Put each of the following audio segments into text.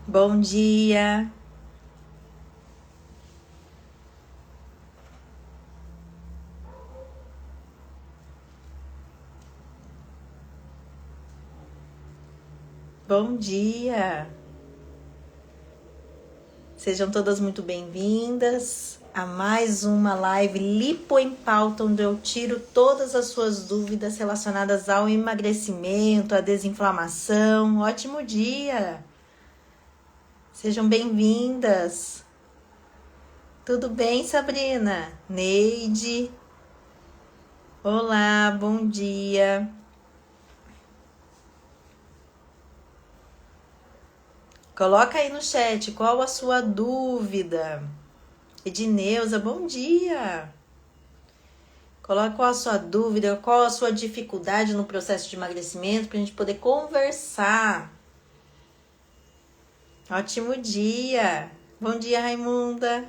Bom dia. Bom dia. Sejam todas muito bem-vindas a mais uma live Lipo em Pauta, onde eu tiro todas as suas dúvidas relacionadas ao emagrecimento, à desinflamação. Ótimo dia. Sejam bem-vindas. Tudo bem, Sabrina? Neide. Olá, bom dia. Coloca aí no chat qual a sua dúvida. Edneuza, bom dia. Coloca qual a sua dúvida, qual a sua dificuldade no processo de emagrecimento para a gente poder conversar. Ótimo dia. Bom dia, Raimunda.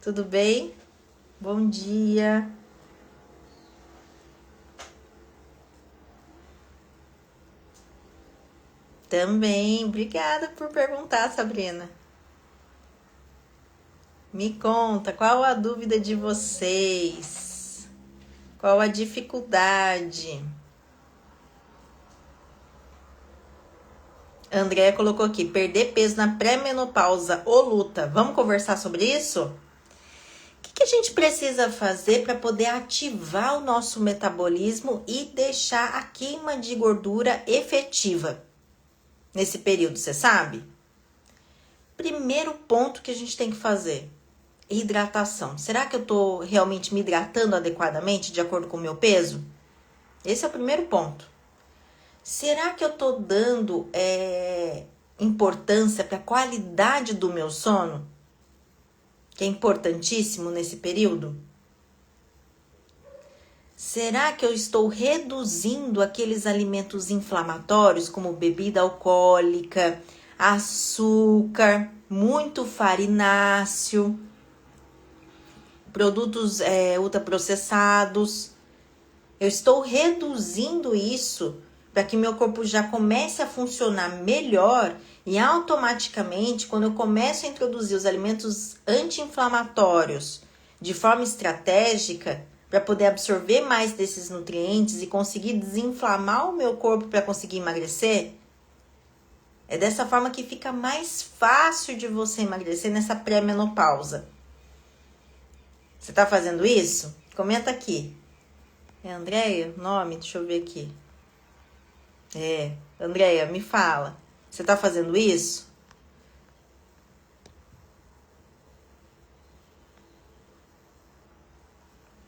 Tudo bem? Bom dia. Também. Obrigada por perguntar, Sabrina. Me conta, qual a dúvida de vocês? Qual a dificuldade? Andréia colocou aqui, perder peso na pré-menopausa ou luta. Vamos conversar sobre isso? O que a gente precisa fazer para poder ativar o nosso metabolismo e deixar a queima de gordura efetiva nesse período, você sabe? Primeiro ponto que a gente tem que fazer, hidratação. Será que eu tô realmente me hidratando adequadamente de acordo com o meu peso? Esse é o primeiro ponto. Será que eu tô dando importância para a qualidade do meu sono? Que é importantíssimo nesse período? Será que eu estou reduzindo aqueles alimentos inflamatórios, como bebida alcoólica, açúcar, muito farináceo, produtos ultraprocessados? Eu estou reduzindo isso para que meu corpo já comece a funcionar melhor e automaticamente, quando eu começo a introduzir os alimentos anti-inflamatórios de forma estratégica, para poder absorver mais desses nutrientes e conseguir desinflamar o meu corpo para conseguir emagrecer, é dessa forma que fica mais fácil de você emagrecer nessa pré-menopausa. Você tá fazendo isso? Comenta aqui. É Andréia? Nome? Deixa eu ver aqui. Andréia, me fala. Você tá fazendo isso?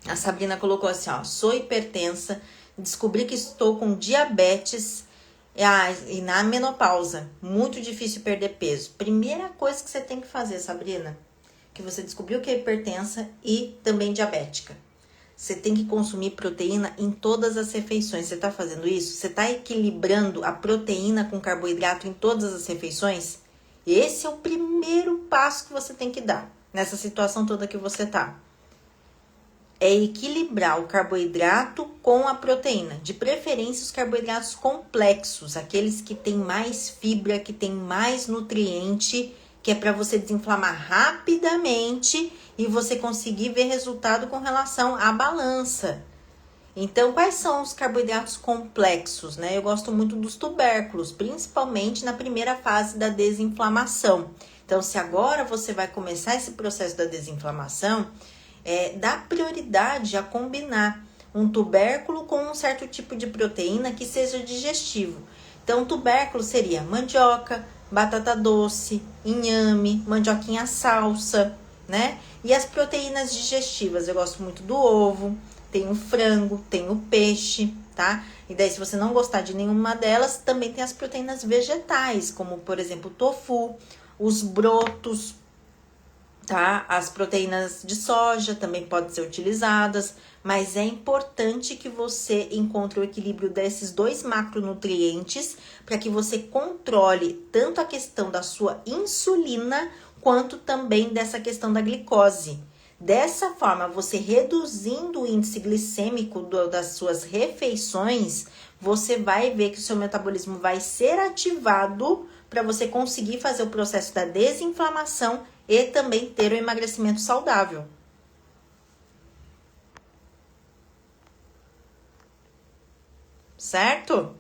A Sabrina colocou assim, ó. Sou hipertensa, descobri que estou com diabetes e na menopausa. Muito difícil perder peso. Primeira coisa que você tem que fazer, Sabrina, que você descobriu que é hipertensa e também diabética. Você tem que consumir proteína em todas as refeições. Você está fazendo isso? Você está equilibrando a proteína com carboidrato em todas as refeições? Esse é o primeiro passo que você tem que dar nessa situação toda que você tá. É equilibrar o carboidrato com a proteína. De preferência, os carboidratos complexos, aqueles que têm mais fibra, que têm mais nutriente, que é para você desinflamar rapidamente e você conseguir ver resultado com relação à balança. Então, quais são os carboidratos complexos, né? Eu gosto muito dos tubérculos, principalmente na primeira fase da desinflamação. Então, se agora você vai começar esse processo da desinflamação, dá prioridade a combinar um tubérculo com um certo tipo de proteína que seja digestivo. Então, tubérculo seria mandioca, batata doce, inhame, mandioquinha salsa, né? E as proteínas digestivas, eu gosto muito do ovo, tem o frango, tem o peixe, tá? E daí, se você não gostar de nenhuma delas, também tem as proteínas vegetais, como, por exemplo, o tofu, os brotos, tá? As proteínas de soja também podem ser utilizadas, mas é importante que você encontre o equilíbrio desses dois macronutrientes para que você controle tanto a questão da sua insulina quanto também dessa questão da glicose. Dessa forma, você reduzindo o índice glicêmico das suas refeições, você vai ver que o seu metabolismo vai ser ativado para você conseguir fazer o processo da desinflamação e também ter o emagrecimento saudável. Certo?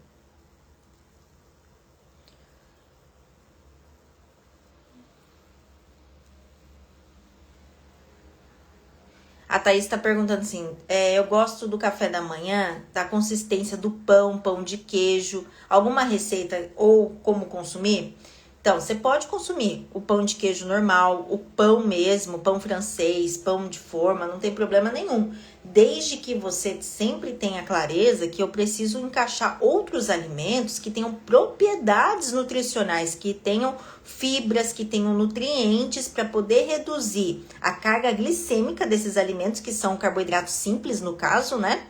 A Thaís está perguntando assim, eu gosto do café da manhã, da consistência do pão, pão de queijo, alguma receita ou como consumir? Então, você pode consumir o pão de queijo normal, o pão mesmo, pão francês, pão de forma, não tem problema nenhum. Desde que você sempre tenha clareza que eu preciso encaixar outros alimentos que tenham propriedades nutricionais, que tenham fibras, que tenham nutrientes para poder reduzir a carga glicêmica desses alimentos, que são carboidratos simples no caso, né?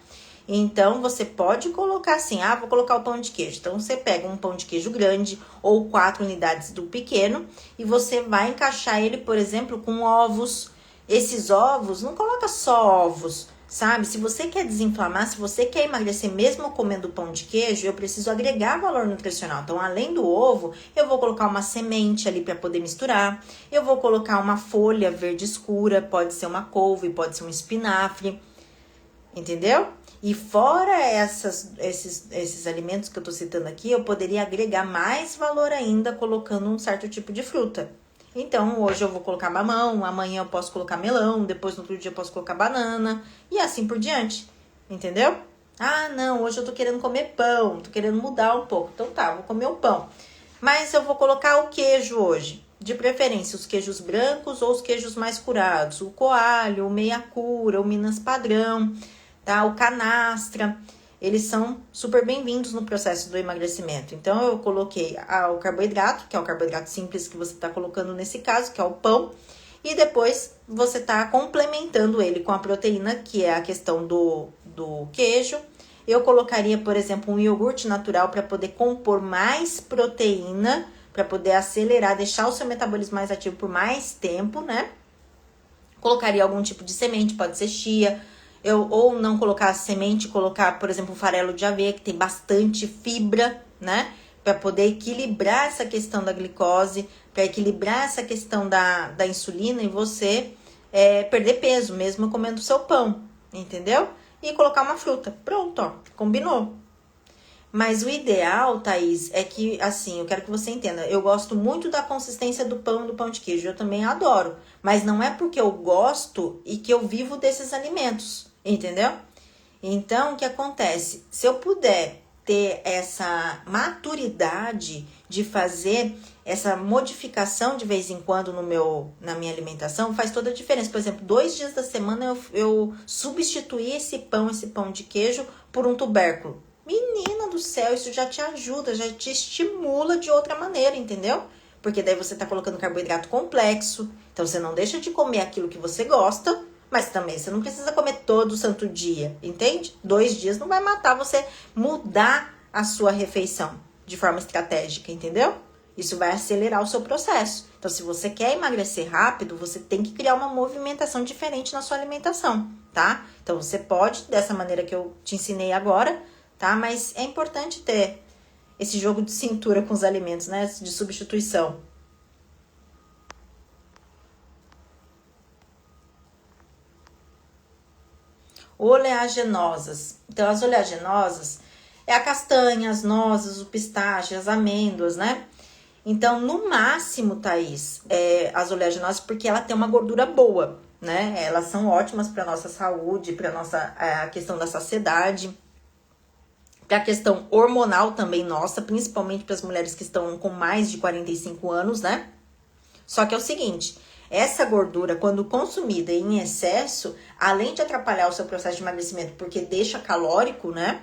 Então, você pode colocar assim, vou colocar o pão de queijo. Então, você pega um pão de queijo grande ou 4 unidades do pequeno e você vai encaixar ele, por exemplo, com ovos. Esses ovos, não coloca só ovos, sabe? Se você quer desinflamar, se você quer emagrecer mesmo comendo pão de queijo, eu preciso agregar valor nutricional. Então, além do ovo, eu vou colocar uma semente ali para poder misturar. Eu vou colocar uma folha verde escura, pode ser uma couve, pode ser um espinafre. Entendeu? E fora esses alimentos que eu tô citando aqui, eu poderia agregar mais valor ainda colocando um certo tipo de fruta. Então, hoje eu vou colocar mamão, amanhã eu posso colocar melão, depois no outro dia eu posso colocar banana e assim por diante. Entendeu? Não, hoje eu tô querendo comer pão, tô querendo mudar um pouco. Então tá, vou comer o pão. Mas eu vou colocar o queijo hoje. De preferência, os queijos brancos ou os queijos mais curados. O coalho, o meia cura, o Minas padrão, tá? O canastra, eles são super bem-vindos no processo do emagrecimento. Então, eu coloquei o carboidrato, que é o carboidrato simples que você está colocando nesse caso, que é o pão, e depois você está complementando ele com a proteína, que é a questão do queijo. Eu colocaria, por exemplo, um iogurte natural para poder compor mais proteína, para poder acelerar, deixar o seu metabolismo mais ativo por mais tempo, né? Colocaria algum tipo de semente, pode ser chia, ou não colocar semente, colocar, por exemplo, um farelo de aveia, que tem bastante fibra, né? Para poder equilibrar essa questão da glicose, para equilibrar essa questão da insulina e você perder peso, mesmo comendo seu pão, entendeu? E colocar uma fruta. Pronto, ó, combinou. Mas o ideal, Thaís, é que, assim, eu quero que você entenda, eu gosto muito da consistência do pão e do pão de queijo, eu também adoro. Mas não é porque eu gosto e que eu vivo desses alimentos, entendeu? Então, o que acontece? Se eu puder ter essa maturidade de fazer essa modificação de vez em quando na minha alimentação, faz toda a diferença. Por exemplo, 2 dias da semana eu substituí esse pão de queijo por um tubérculo. Menina do céu, isso já te ajuda, já te estimula de outra maneira, entendeu? Porque daí você tá colocando carboidrato complexo, então você não deixa de comer aquilo que você gosta, mas também você não precisa comer todo santo dia, entende? 2 dias não vai matar você mudar a sua refeição de forma estratégica, entendeu? Isso vai acelerar o seu processo. Então, se você quer emagrecer rápido, você tem que criar uma movimentação diferente na sua alimentação, tá? Então, você pode, dessa maneira que eu te ensinei agora, tá? Mas é importante ter esse jogo de cintura com os alimentos, né? De substituição. Oleaginosas. Então, as oleaginosas é a castanha, as nozes, o pistache, as amêndoas, né? Então, no máximo, Thaís, as oleaginosas, porque ela tem uma gordura boa, né? Elas são ótimas para nossa saúde, para a questão da saciedade, para a questão hormonal também nossa, principalmente para as mulheres que estão com mais de 45 anos, né? Só que é o seguinte, essa gordura, quando consumida em excesso, além de atrapalhar o seu processo de emagrecimento, porque deixa calórico, né?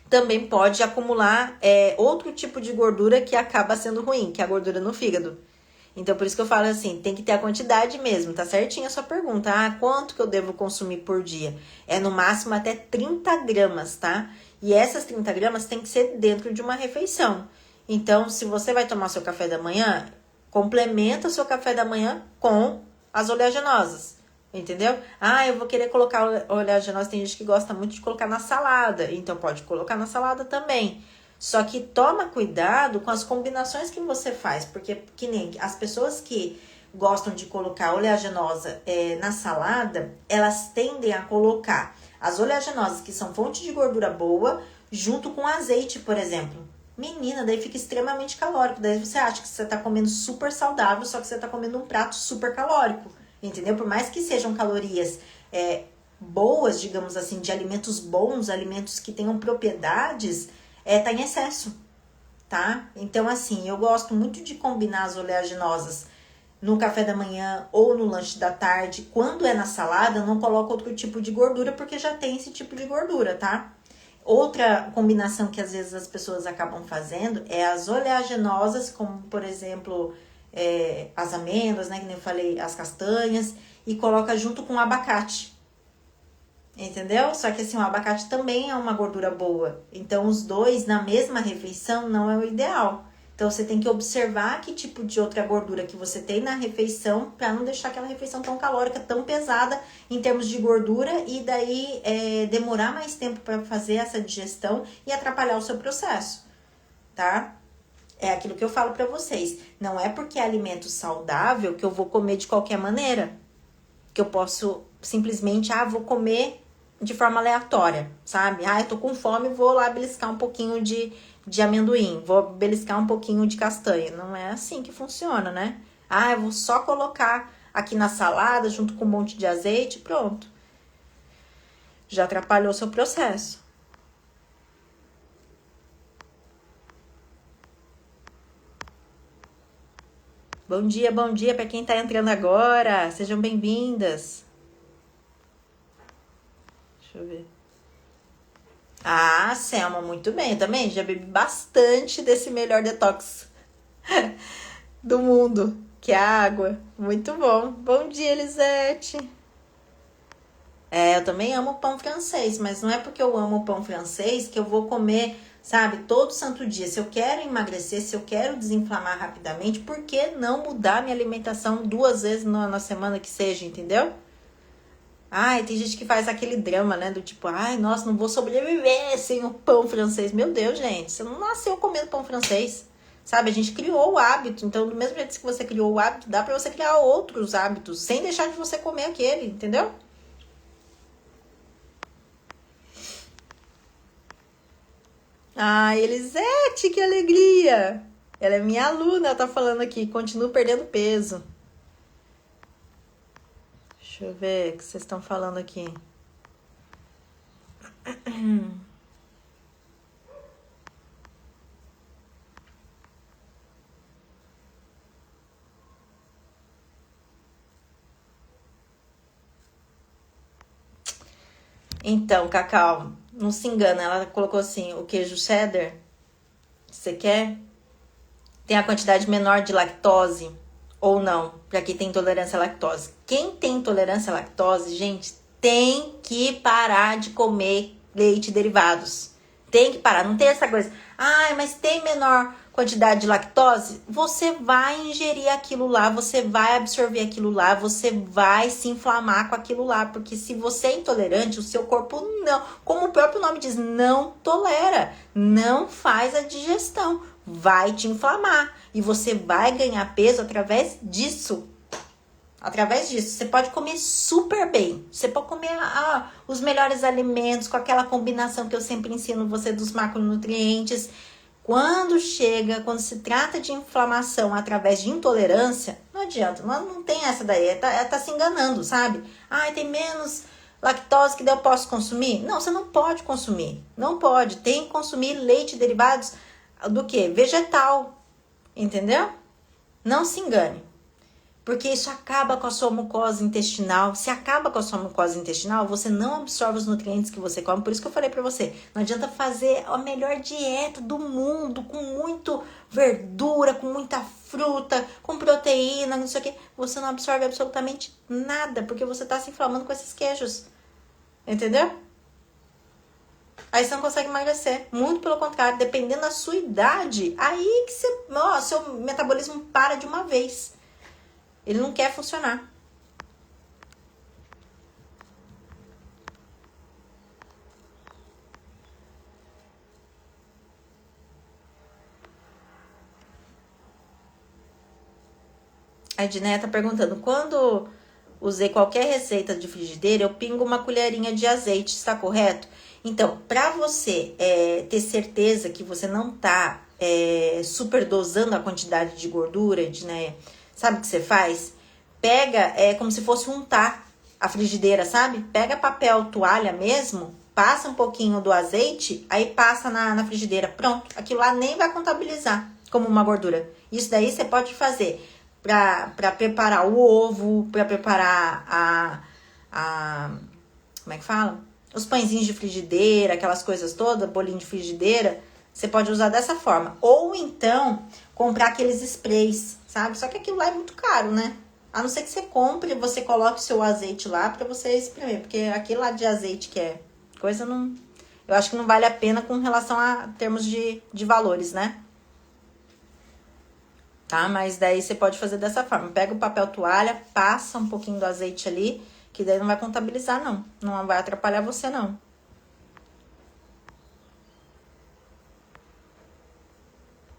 Também pode acumular outro tipo de gordura que acaba sendo ruim, que é a gordura no fígado. Então, por isso que eu falo assim, tem que ter a quantidade mesmo, tá certinho a sua pergunta. Quanto que eu devo consumir por dia? É no máximo até 30 gramas, tá? E essas 30 gramas tem que ser dentro de uma refeição. Então, se você vai tomar seu café da manhã, complementa o seu café da manhã com as oleaginosas. Entendeu? Ah, eu vou querer colocar oleaginosa. Tem gente que gosta muito de colocar na salada. Então pode colocar na salada também. Só que toma cuidado com as combinações que você faz. Porque que nem as pessoas que gostam de colocar oleaginosa na salada, elas tendem a colocar as oleaginosas que são fonte de gordura boa junto com azeite, por exemplo. Menina, daí fica extremamente calórico. Daí você acha que você tá comendo super saudável, só que você tá comendo um prato super calórico. Entendeu? Por mais que sejam calorias boas, digamos assim, de alimentos bons, alimentos que tenham propriedades, tá em excesso, tá? Então, assim, eu gosto muito de combinar as oleaginosas no café da manhã ou no lanche da tarde. Quando é na salada, eu não coloco outro tipo de gordura, porque já tem esse tipo de gordura, tá? Outra combinação que às vezes as pessoas acabam fazendo é as oleaginosas, como por exemplo as amêndoas, né, que nem eu falei, as castanhas, e coloca junto com o abacate. Entendeu? Só que assim, o abacate também é uma gordura boa. Então, os dois na mesma refeição não é o ideal. Então, você tem que observar que tipo de outra gordura que você tem na refeição para não deixar aquela refeição tão calórica, tão pesada em termos de gordura e daí demorar mais tempo para fazer essa digestão e atrapalhar o seu processo, tá? É aquilo que eu falo para vocês. Não é porque é alimento saudável que eu vou comer de qualquer maneira. Que eu posso simplesmente, vou comer de forma aleatória, sabe? Eu tô com fome, vou lá beliscar um pouquinho de amendoim, vou beliscar um pouquinho de castanha. Não é assim que funciona, né? Eu vou só colocar aqui na salada junto com um monte de azeite, pronto. Já atrapalhou o seu processo. Bom dia para quem tá entrando agora. Sejam bem-vindas. Deixa eu ver. Selma, muito bem. Eu também já bebi bastante desse melhor detox do mundo, que é a água. Muito bom. Bom dia, Elisete. Eu também amo pão francês, mas não é porque eu amo pão francês que eu vou comer, sabe, todo santo dia. Se eu quero emagrecer, se eu quero desinflamar rapidamente, por que não mudar minha alimentação 2 vezes na semana que seja, entendeu? Tem gente que faz aquele drama, né? Do tipo, nossa, não vou sobreviver sem o pão francês. Meu Deus, gente, você não nasceu comendo pão francês. Sabe, a gente criou o hábito. Então, do mesmo jeito que você criou o hábito, dá pra você criar outros hábitos, sem deixar de você comer aquele, entendeu? Elisete, que alegria! Ela é minha aluna, ela tá falando aqui, continuo perdendo peso. Deixa eu ver o que vocês estão falando aqui. Então, Cacau, não se engana, ela colocou assim, o queijo cheddar, você quer? Tem a quantidade menor de lactose ou não, para quem tem intolerância à lactose. Quem tem intolerância à lactose, gente, tem que parar de comer leite e derivados. Tem que parar, não tem essa coisa. Mas tem menor quantidade de lactose? Você vai ingerir aquilo lá, você vai absorver aquilo lá, você vai se inflamar com aquilo lá, porque se você é intolerante, o seu corpo não, como o próprio nome diz, não tolera, não faz a digestão, vai te inflamar e você vai ganhar peso através disso. Através disso, você pode comer super bem. Você pode comer os melhores alimentos com aquela combinação que eu sempre ensino você dos macronutrientes. Quando se trata de inflamação através de intolerância, não adianta, não tem essa daí, tá se enganando, sabe? Tem menos lactose que eu posso consumir? Não, você não pode consumir, não pode. Tem que consumir leite e derivados do que? Vegetal, entendeu? Não se engane. Porque isso acaba com a sua mucosa intestinal. Se acaba com a sua mucosa intestinal, você não absorve os nutrientes que você come. Por isso que eu falei pra você, não adianta fazer a melhor dieta do mundo, com muito verdura, com muita fruta, com proteína, não sei o que. Você não absorve absolutamente nada, porque você tá se inflamando com esses queijos. Entendeu? Aí você não consegue emagrecer. Muito pelo contrário, dependendo da sua idade, aí que seu metabolismo para de uma vez. Ele não quer funcionar. A Edneia tá perguntando, quando usei qualquer receita de frigideira, eu pingo uma colherinha de azeite, está correto? Então, para você ter certeza que você não tá superdosando a quantidade de gordura, Edneia, sabe o que você faz? Pega, como se fosse untar a frigideira, sabe? Pega papel toalha mesmo, passa um pouquinho do azeite, aí passa na frigideira. Pronto, aquilo lá nem vai contabilizar como uma gordura. Isso daí você pode fazer para preparar o ovo, para preparar como é que fala? Os pãezinhos de frigideira, aquelas coisas todas, bolinho de frigideira, você pode usar dessa forma. Ou então, comprar aqueles sprays, sabe? Só que aquilo lá é muito caro, né? A não ser que você compre e você coloque o seu azeite lá pra você espremer. Porque aquele lá de azeite que é coisa não... Eu acho que não vale a pena com relação a termos de valores, né? Tá? Mas daí você pode fazer dessa forma. Pega o papel toalha, passa um pouquinho do azeite ali, que daí não vai contabilizar, não. Não vai atrapalhar você, não.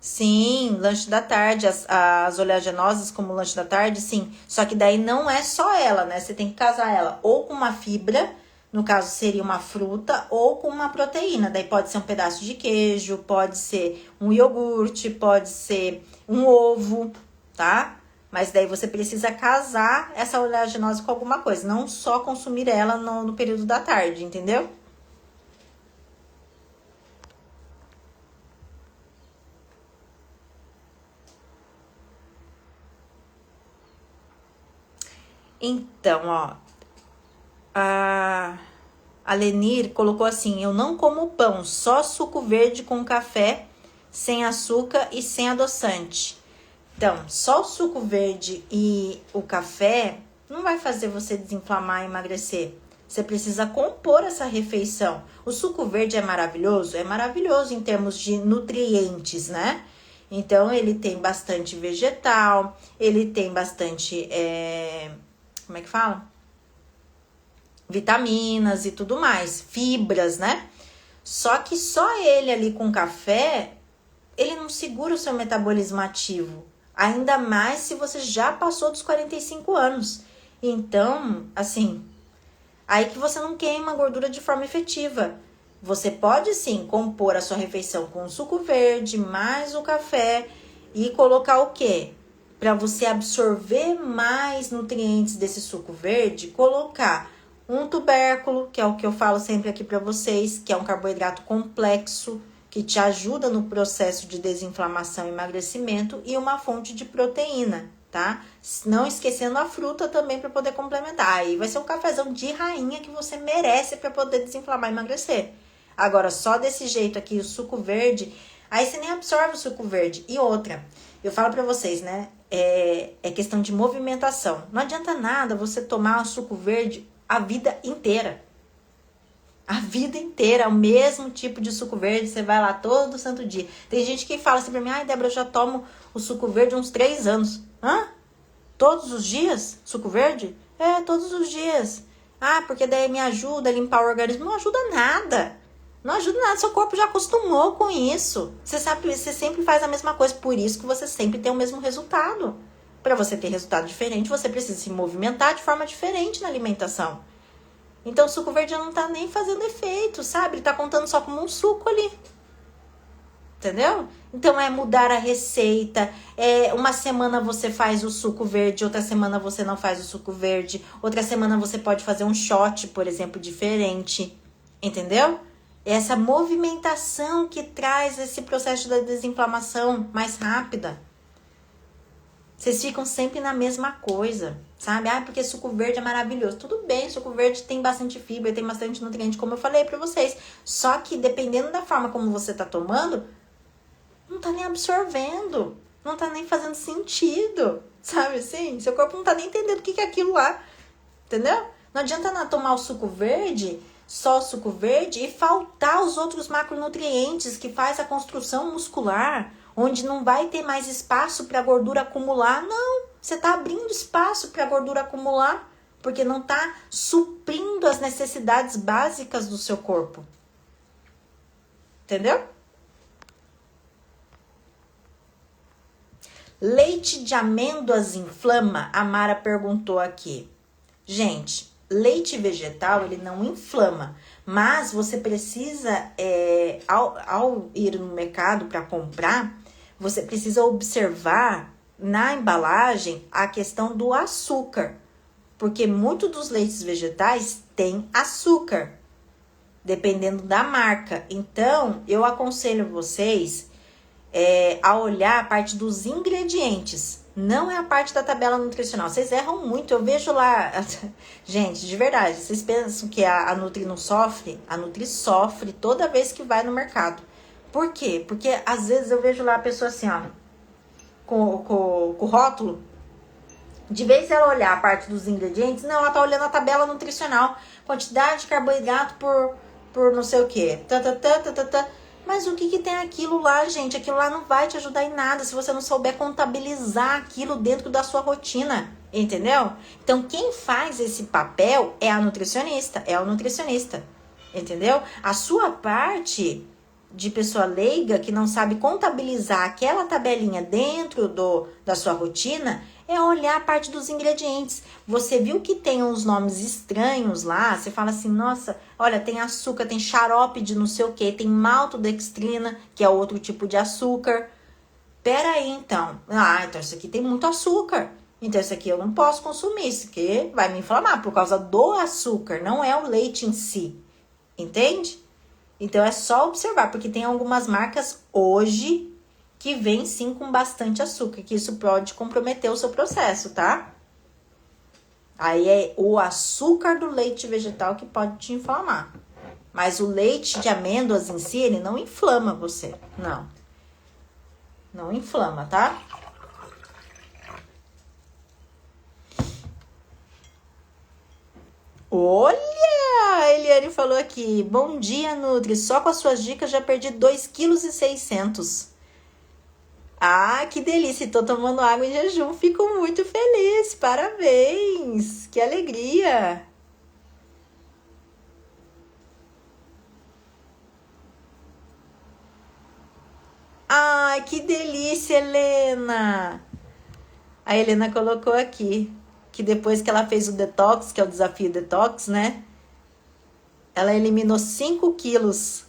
Sim, lanche da tarde, as oleaginosas como lanche da tarde, sim. Só que daí não é só ela, né? Você tem que casar ela ou com uma fibra, no caso seria uma fruta, ou com uma proteína. Daí pode ser um pedaço de queijo, pode ser um iogurte, pode ser um ovo, tá? Mas daí você precisa casar essa oleaginosa com alguma coisa, não só consumir ela no período da tarde, entendeu? Então, ó, a Lenir colocou assim: eu não como pão, só suco verde com café, sem açúcar e sem adoçante. Então, só o suco verde e o café não vai fazer você desinflamar e emagrecer. Você precisa compor essa refeição. O suco verde é maravilhoso em termos de nutrientes, né? Então, ele tem bastante vegetal, ele tem bastante, como é que fala? Vitaminas e tudo mais, fibras, né? Só que só ele ali com café, ele não segura o seu metabolismo ativo. Ainda mais se você já passou dos 45 anos. Então, assim, aí que você não queima a gordura de forma efetiva. Você pode sim compor a sua refeição com o suco verde, mais o café e colocar o quê? Para você absorver mais nutrientes desse suco verde, colocar um tubérculo, que é o que eu falo sempre aqui para vocês, que é um carboidrato complexo, que te ajuda no processo de desinflamação e emagrecimento, e uma fonte de proteína, tá? Não esquecendo a fruta também para poder complementar. Aí vai ser um cafezão de rainha que você merece para poder desinflamar e emagrecer. Agora, só desse jeito aqui, o suco verde, aí você nem absorve o suco verde. E outra, eu falo para vocês, né? É questão de movimentação. Não adianta nada você tomar o suco verde a vida inteira. A vida inteira, o mesmo tipo de suco verde, você vai lá todo santo dia. Tem gente que fala assim pra mim: ai, Débora, eu já tomo o suco verde há uns 3 anos. Hã? Todos os dias? Suco verde? É, todos os dias. Ah, porque daí me ajuda a limpar o organismo. Não ajuda nada. Não ajuda nada, seu corpo já acostumou com isso. Você sabe, você sempre faz a mesma coisa, por isso que você sempre tem o mesmo resultado. Para você ter resultado diferente, você precisa se movimentar de forma diferente na alimentação. Então o suco verde não tá nem fazendo efeito, sabe? Ele tá contando só como um suco ali. Entendeu? Então é mudar a receita. Uma semana você faz o suco verde, outra semana você não faz o suco verde. Outra semana você pode fazer um shot, por exemplo, diferente. Entendeu? Essa movimentação que traz esse processo da desinflamação mais rápida. Vocês ficam sempre na mesma coisa, sabe? Ah, porque suco verde é maravilhoso. Tudo bem, suco verde tem bastante fibra, tem bastante nutriente, como eu falei pra vocês. Só que dependendo da forma como você tá tomando, não tá nem absorvendo. Não tá nem fazendo sentido, sabe assim? Seu corpo não tá nem entendendo o que é aquilo lá, entendeu? Não adianta nada tomar o suco verde, só o suco verde, e faltar os outros macronutrientes que faz a construção muscular, onde não vai ter mais espaço para a gordura acumular. Não, você está abrindo espaço para a gordura acumular, porque não está suprindo as necessidades básicas do seu corpo. Entendeu? Leite de amêndoas inflama? A Mara perguntou aqui. Gente, leite vegetal, ele não inflama. Mas você precisa, ao ir no mercado para comprar, você precisa observar na embalagem a questão do açúcar. Porque muito dos leites vegetais tem açúcar, dependendo da marca. Então, eu aconselho vocês a olhar a parte dos ingredientes. Não é a parte da tabela nutricional. Vocês erram muito. Eu vejo lá... Gente, de verdade, vocês pensam que a Nutri não sofre? A Nutri sofre toda vez que vai no mercado. Por quê? Porque às vezes eu vejo lá a pessoa assim, ó, com o rótulo. De vez ela olhar a parte dos ingredientes, não, ela tá olhando a tabela nutricional. Quantidade de carboidrato por não sei o quê. Mas o que tem aquilo lá, gente? Aquilo lá não vai te ajudar em nada se você não souber contabilizar aquilo dentro da sua rotina, entendeu? Então, quem faz esse papel é a nutricionista, é o nutricionista, entendeu? A sua parte de pessoa leiga que não sabe contabilizar aquela tabelinha dentro da sua rotina é olhar a parte dos ingredientes. Você viu que tem uns nomes estranhos lá? Você fala assim, nossa, olha, tem açúcar, tem xarope de não sei o que, tem maltodextrina, que é outro tipo de açúcar. Pera aí, então. Então isso aqui tem muito açúcar. Então isso aqui eu não posso consumir, isso aqui vai me inflamar por causa do açúcar, não é o leite em si. Entende? Então é só observar, porque tem algumas marcas hoje que vem sim com bastante açúcar, que isso pode comprometer o seu processo, tá? Aí é o açúcar do leite vegetal que pode te inflamar. Mas o leite de amêndoas em si, ele não inflama você, não. Não inflama, tá? Olha, a Eliane falou aqui, bom dia, Nutri, só com as suas dicas já perdi 2,6 kg. Ah, que delícia! Tô tomando água em jejum. Fico muito feliz. Parabéns! Que alegria! Ai, que delícia, Helena! A Helena colocou aqui que depois que ela fez o detox, que é o desafio detox, né? Ela eliminou 5 quilos.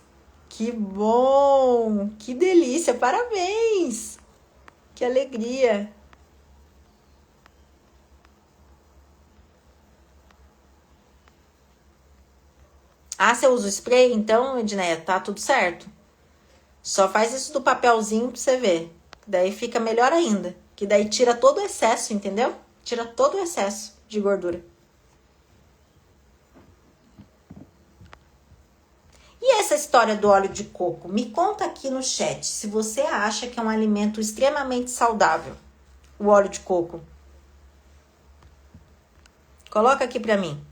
Que bom! Que delícia! Parabéns! Que alegria! Ah, você usa o spray? Então, Edneia, tá tudo certo. Só faz isso do papelzinho pra você ver. Daí fica melhor ainda. Que daí tira todo o excesso, entendeu? Tira todo o excesso de gordura. E essa história do óleo de coco? Me conta aqui no chat se você acha que é um alimento extremamente saudável, o óleo de coco. Coloca aqui pra mim.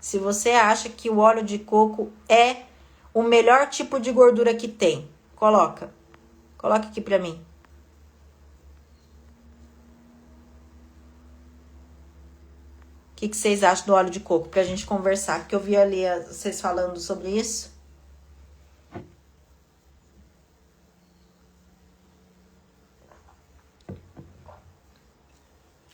Se você acha que o óleo de coco é o melhor tipo de gordura que tem. Coloca. Coloca aqui pra mim. O que vocês acham do óleo de coco? Pra gente conversar. Porque eu vi ali vocês falando sobre isso.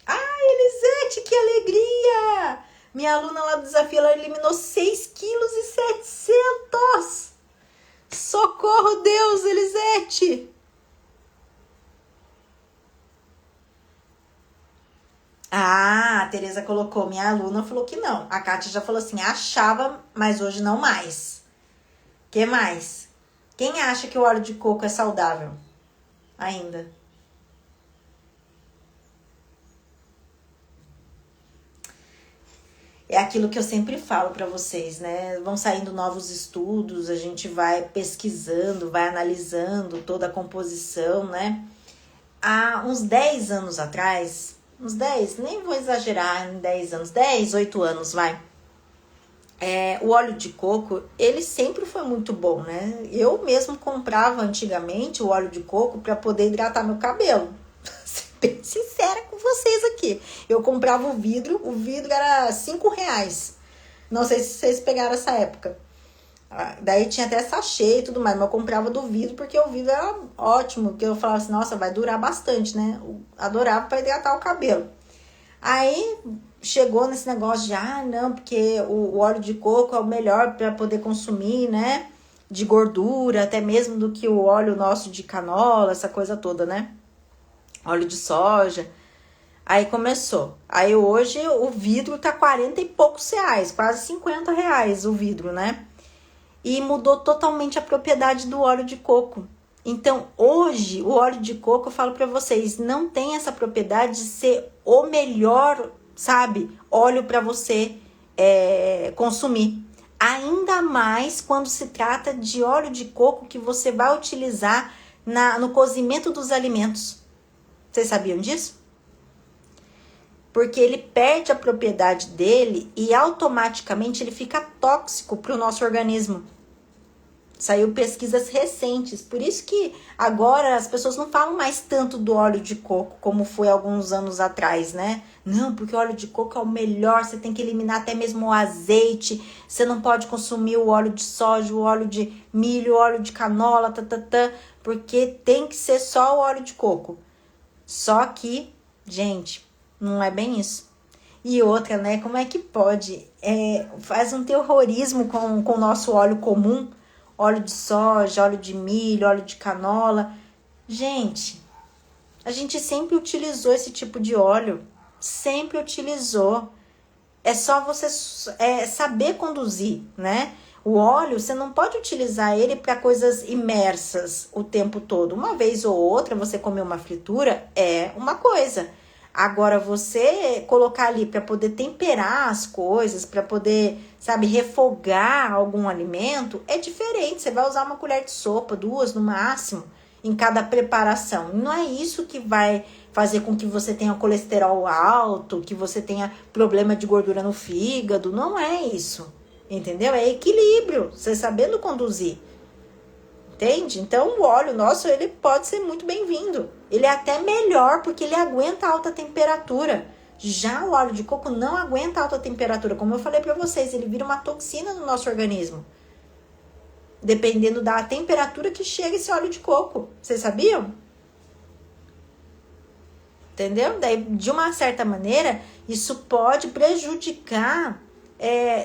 Ai, Elisete, que alegria! Minha aluna lá do desafio, ela eliminou 6,7 kg. Socorro, Deus, Elisete! Ah, a Tereza colocou, minha aluna falou que não. A Kátia já falou assim, achava, mas hoje não mais. Que mais? Quem acha que o óleo de coco é saudável? Ainda. É aquilo que eu sempre falo para vocês, né? Vão saindo novos estudos, a gente vai pesquisando, vai analisando toda a composição, né? Há uns 10 anos atrás, uns 10, nem vou exagerar em 10 anos, 10, 8 anos, vai. O óleo de coco, ele sempre foi muito bom, né? Eu mesmo comprava antigamente o óleo de coco para poder hidratar meu cabelo. Bem sincera com vocês aqui. Eu comprava o vidro era R$5. Não sei se vocês pegaram essa época. Daí tinha até sachê e tudo mais, mas eu comprava do vidro porque o vidro era ótimo, porque eu falava assim, nossa, vai durar bastante, né? Eu adorava para hidratar o cabelo. Aí chegou nesse negócio de, não, porque o óleo de coco é o melhor para poder consumir, né? De gordura, até mesmo do que o óleo nosso de canola, essa coisa toda, né? Óleo de soja. Aí começou. Aí hoje o vidro tá 40 e poucos reais, quase 50 reais o vidro, né? E mudou totalmente a propriedade do óleo de coco. Então, hoje, o óleo de coco, eu falo para vocês, não tem essa propriedade de ser o melhor, sabe, óleo para você consumir. Ainda mais quando se trata de óleo de coco que você vai utilizar no cozimento dos alimentos. Vocês sabiam disso? Porque ele perde a propriedade dele e automaticamente ele fica tóxico para o nosso organismo. Saiu pesquisas recentes, por isso que agora as pessoas não falam mais tanto do óleo de coco como foi alguns anos atrás, né? Não, porque o óleo de coco é o melhor, você tem que eliminar até mesmo o azeite, você não pode consumir o óleo de soja, o óleo de milho, o óleo de canola, porque tem que ser só o óleo de coco. Só que, gente, não é bem isso. E outra, né? Como é que pode? Faz um terrorismo com o nosso óleo comum, óleo de soja, óleo de milho, óleo de canola. Gente, a gente sempre utilizou esse tipo de óleo. Sempre utilizou. É só você saber conduzir, né? O óleo, você não pode utilizar ele para coisas imersas o tempo todo. Uma vez ou outra, você comer uma fritura é uma coisa. Agora, você colocar ali para poder temperar as coisas, para poder, sabe, refogar algum alimento, é diferente. Você vai usar uma colher de sopa, 2 no máximo, em cada preparação. Não é isso que vai fazer com que você tenha colesterol alto, que você tenha problema de gordura no fígado. Não é isso, entendeu? É equilíbrio, você sabendo conduzir. Entende? Então, o óleo nosso, ele pode ser muito bem-vindo. Ele é até melhor, porque ele aguenta alta temperatura. Já o óleo de coco não aguenta alta temperatura. Como eu falei para vocês, ele vira uma toxina no nosso organismo. Dependendo da temperatura que chega esse óleo de coco. Vocês sabiam? Entendeu? Daí, de uma certa maneira, isso pode prejudicar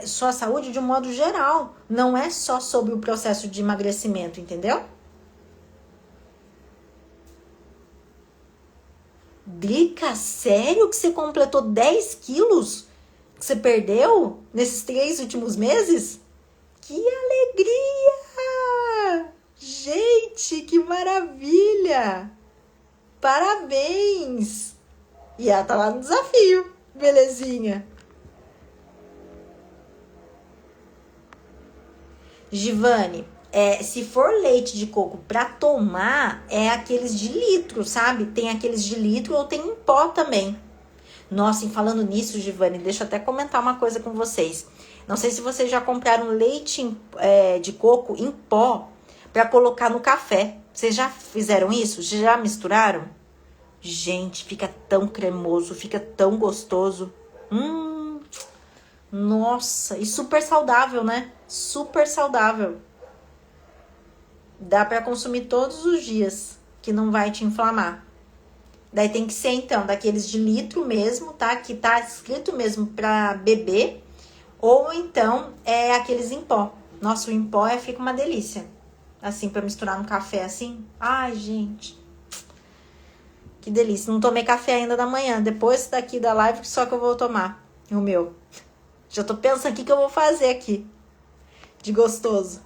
sua saúde de um modo geral. Não é só sobre o processo de emagrecimento, entendeu? Drica, sério que você completou 10 quilos? Que você perdeu nesses 3 últimos meses? Que alegria! Gente, que maravilha! Parabéns! E ela tá lá no desafio, belezinha. Givane, se for leite de coco pra tomar, é aqueles de litro, sabe? Tem aqueles de litro ou tem em pó também. Nossa, e falando nisso, Givane, deixa eu até comentar uma coisa com vocês. Não sei se vocês já compraram leite de coco em pó pra colocar no café. Vocês já fizeram isso? Já misturaram? Gente, fica tão cremoso, fica tão gostoso. Nossa, e super saudável, né? Super saudável. Dá pra consumir todos os dias, que não vai te inflamar. Daí tem que ser, então, daqueles de litro mesmo, tá? Que tá escrito mesmo pra beber. Ou então, aqueles em pó. Nossa, o em pó fica uma delícia. Assim, pra misturar no café, assim. Ai, gente. Que delícia. Não tomei café ainda da manhã. Depois daqui da live, só que eu vou tomar o meu. Já tô pensando aqui que eu vou fazer aqui. De gostoso.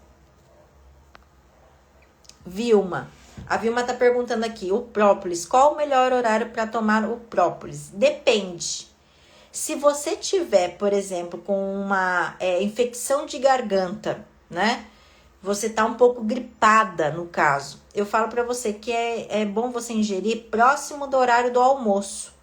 Vilma. A Vilma tá perguntando aqui. O própolis. Qual o melhor horário para tomar o própolis? Depende. Se você tiver, por exemplo, com uma infecção de garganta, né? Você tá um pouco gripada, no caso. Eu falo para você que é bom você ingerir próximo do horário do almoço.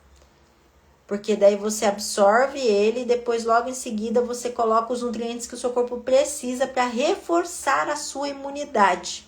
Porque daí você absorve ele e depois logo em seguida você coloca os nutrientes que o seu corpo precisa para reforçar a sua imunidade.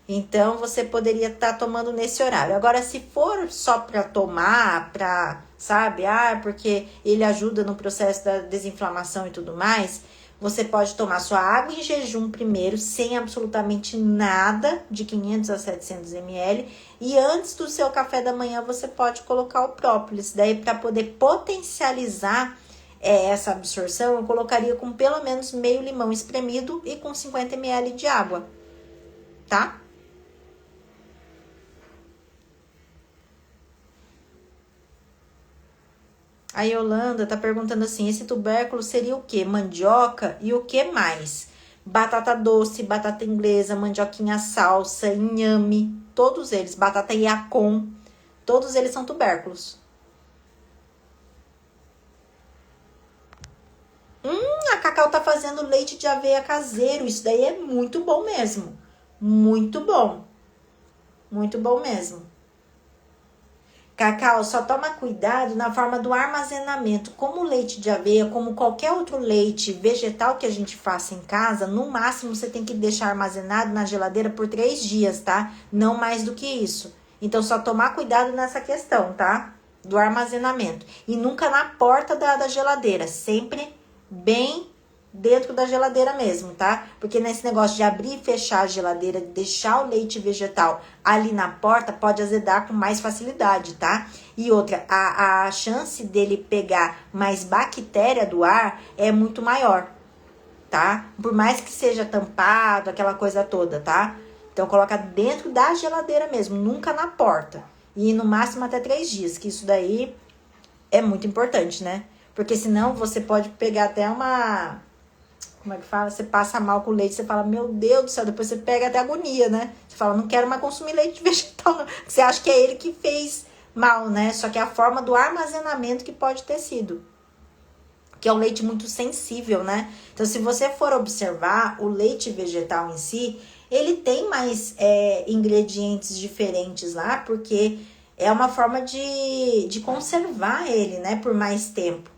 Então você poderia estar tomando nesse horário. Agora, se for só para tomar, para, sabe, porque ele ajuda no processo da desinflamação e tudo mais, Você pode tomar sua água em jejum primeiro, sem absolutamente nada, de 500 a 700 ml. E antes do seu café da manhã, você pode colocar o própolis. Daí, para poder potencializar essa absorção, eu colocaria com pelo menos meio limão espremido e com 50 ml de água, tá? A Yolanda tá perguntando assim, esse tubérculo seria o quê? Mandioca e o que mais? Batata doce, batata inglesa, mandioquinha salsa, inhame, todos eles, batata yacon, todos eles são tubérculos. A Cacau tá fazendo leite de aveia caseiro, isso daí é muito bom mesmo, muito bom mesmo. Cacau, só toma cuidado na forma do armazenamento. Como o leite de aveia, como qualquer outro leite vegetal que a gente faça em casa, no máximo você tem que deixar armazenado na geladeira por 3 dias, tá? Não mais do que isso. Então, só tomar cuidado nessa questão, tá? Do armazenamento. E nunca na porta da geladeira. Sempre bem dentro da geladeira mesmo, tá? Porque nesse negócio de abrir e fechar a geladeira, deixar o leite vegetal ali na porta, pode azedar com mais facilidade, tá? E outra, a chance dele pegar mais bactéria do ar é muito maior, tá? Por mais que seja tampado, aquela coisa toda, tá? Então, coloca dentro da geladeira mesmo, nunca na porta. E no máximo até 3 dias, que isso daí é muito importante, né? Porque senão você pode pegar até uma... Como é que fala? Você passa mal com leite, você fala, meu Deus do céu, depois você pega até agonia, né? Você fala, não quero mais consumir leite vegetal, não. Você acha que é ele que fez mal, né? Só que é a forma do armazenamento que pode ter sido. Que é um leite muito sensível, né? Então, se você for observar, o leite vegetal em si, ele tem mais ingredientes diferentes lá, porque é uma forma de conservar ele, né? Por mais tempo.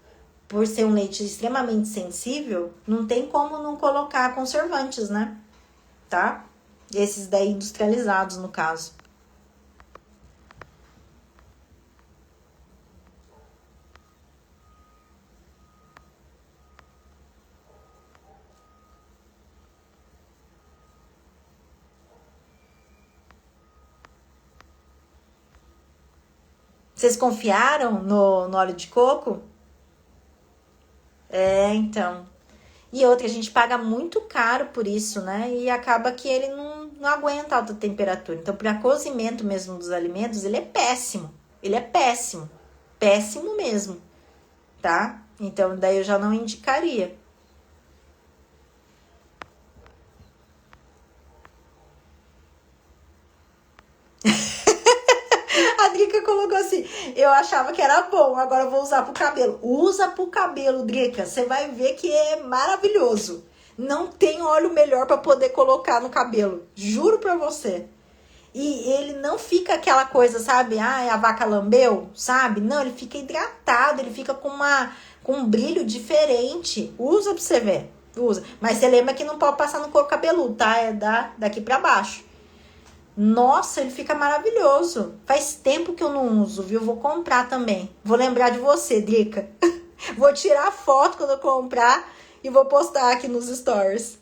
Por ser um leite extremamente sensível, não tem como não colocar conservantes, né? Tá? Esses daí industrializados, no caso. Vocês confiaram no óleo de coco? Então. E outra, a gente paga muito caro por isso, né? E acaba que ele não aguenta alta temperatura. Então, para cozimento mesmo dos alimentos, ele é péssimo. Ele é péssimo. Péssimo mesmo, tá? Então, daí eu já não indicaria. A Drica colocou assim, eu achava que era bom, agora eu vou usar pro cabelo. Usa pro cabelo, Drica, você vai ver que é maravilhoso. Não tem óleo melhor para poder colocar no cabelo, juro pra você. E ele não fica aquela coisa, sabe? Ah, a vaca lambeu, sabe? Não, ele fica hidratado, ele fica com um brilho diferente. Usa pra você ver, usa. Mas você lembra que não pode passar no couro cabeludo, tá? É daqui pra baixo. Nossa, ele fica maravilhoso. Faz tempo que eu não uso, viu? Vou comprar também. Vou lembrar de você, Drica. Vou tirar foto quando eu comprar e vou postar aqui nos stories.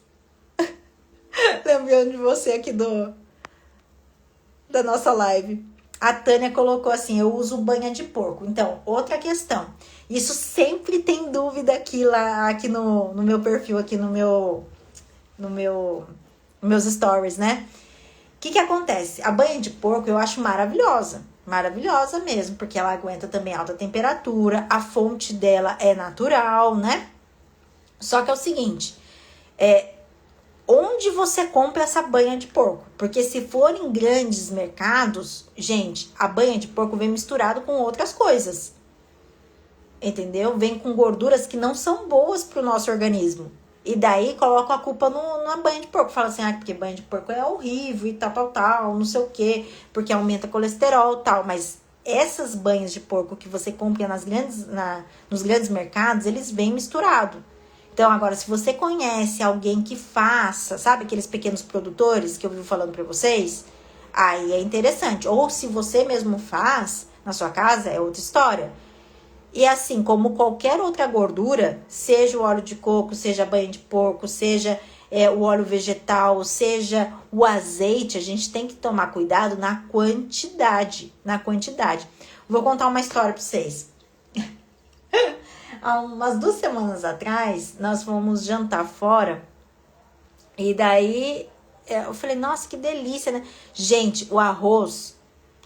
Lembrando de você aqui da nossa live. A Tânia colocou assim, eu uso banha de porco. Então, outra questão. Isso sempre tem dúvida aqui no meu perfil, aqui nos meus stories, né? O que acontece? A banha de porco eu acho maravilhosa. Maravilhosa mesmo, porque ela aguenta também alta temperatura, a fonte dela é natural, né? Só que é o seguinte, onde você compra essa banha de porco? Porque se for em grandes mercados, gente, a banha de porco vem misturado com outras coisas. Entendeu? Vem com gorduras que não são boas pro nosso organismo. E daí coloca a culpa na banha de porco. Fala assim, porque banha de porco é horrível e tal, não sei o quê, porque aumenta colesterol e tal. Mas essas banhas de porco que você compra nos grandes mercados, eles vêm misturados. Então, agora, se você conhece alguém que faça, sabe aqueles pequenos produtores que eu vivo falando pra vocês? Aí é interessante. Ou se você mesmo faz na sua casa, é outra história. E assim, como qualquer outra gordura, seja o óleo de coco, seja banha de porco, seja o óleo vegetal, seja o azeite, a gente tem que tomar cuidado na quantidade, Vou contar uma história para vocês. Há umas 2 semanas atrás, nós fomos jantar fora e daí eu falei, nossa, que delícia, né? Gente, o arroz,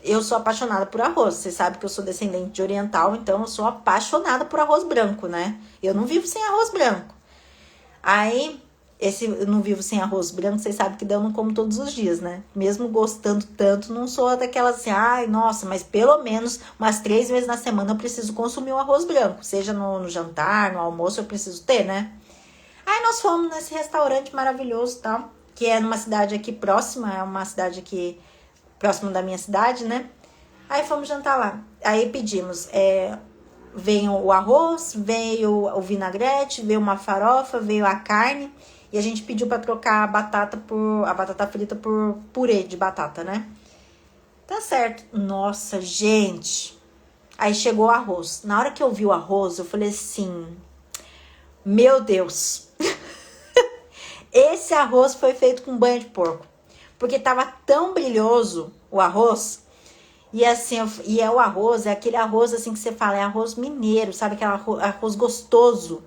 eu sou apaixonada por arroz. Você sabe que eu sou descendente de oriental, então eu sou apaixonada por arroz branco, né? Eu não vivo sem arroz branco. Aí, eu não vivo sem arroz branco, vocês sabem que eu não como todos os dias, né? Mesmo gostando tanto, não sou daquelas assim, ai, nossa, mas pelo menos umas 3 vezes na semana eu preciso consumir o arroz branco. Seja no jantar, no almoço, eu preciso ter, né? Aí nós fomos nesse restaurante maravilhoso, tal, que é numa cidade aqui próxima, é uma cidade aqui próximo da minha cidade, né? Aí fomos jantar lá. Aí pedimos, veio o arroz, veio o vinagrete, veio uma farofa, veio a carne. E a gente pediu pra trocar a batata frita por purê de batata, né? Tá certo. Nossa, gente. Aí chegou o arroz. Na hora que eu vi o arroz, eu falei assim, meu Deus. Esse arroz foi feito com banha de porco. Porque tava tão brilhoso o arroz. E assim, o arroz, é aquele arroz assim que você fala, é arroz mineiro, sabe? Aquele arroz gostoso.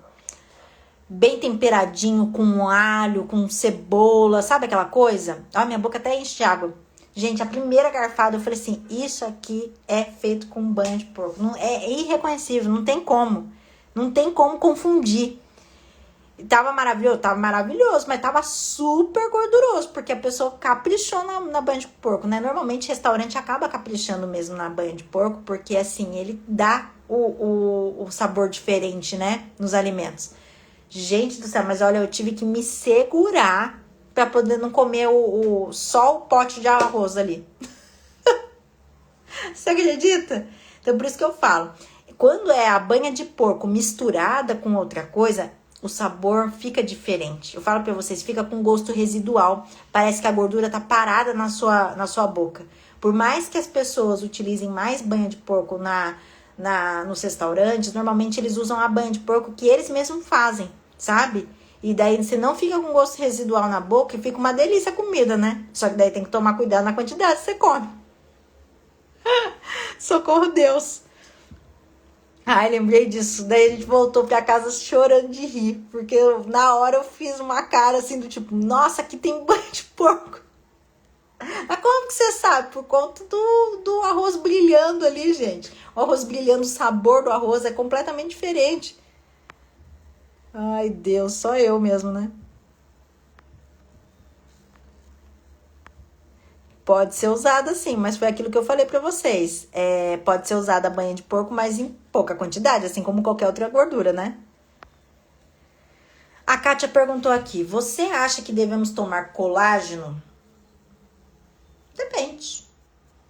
Bem temperadinho, com alho, com cebola, sabe aquela coisa? Ó, minha boca até enche de água. Gente, a primeira garfada eu falei assim, isso aqui é feito com banha de porco. Não, é irreconhecível, não tem como. Não tem como confundir. Tava maravilhoso, mas tava super gorduroso, porque a pessoa caprichou na banha de porco, né? Normalmente restaurante acaba caprichando mesmo na banha de porco, porque assim, ele dá o sabor diferente, né? Nos alimentos. Gente do céu, mas olha, eu tive que me segurar pra poder não comer só o pote de arroz ali. Você acredita? Então por isso que eu falo, quando é a banha de porco misturada com outra coisa, o sabor fica diferente. Eu falo pra vocês, fica com gosto residual. Parece que a gordura tá parada na sua boca. Por mais que as pessoas utilizem mais banha de porco nos restaurantes, normalmente eles usam a banha de porco que eles mesmos fazem, sabe? E daí você não fica com gosto residual na boca e fica uma delícia a comida, né? Só que daí tem que tomar cuidado na quantidade que você come. Socorro, Deus! Ai, lembrei disso. Daí a gente voltou pra casa chorando de rir. Porque na hora eu fiz uma cara assim do tipo, nossa, aqui tem banho de porco. Mas como que você sabe? Por conta do arroz brilhando ali, gente. O arroz brilhando, o sabor do arroz é completamente diferente. Ai, Deus, só eu mesmo, né? Pode ser usada sim, mas foi aquilo que eu falei pra vocês. Pode ser usada a banha de porco, mas em pouca quantidade, assim como qualquer outra gordura, né? A Kátia perguntou aqui, você acha que devemos tomar colágeno? Depende.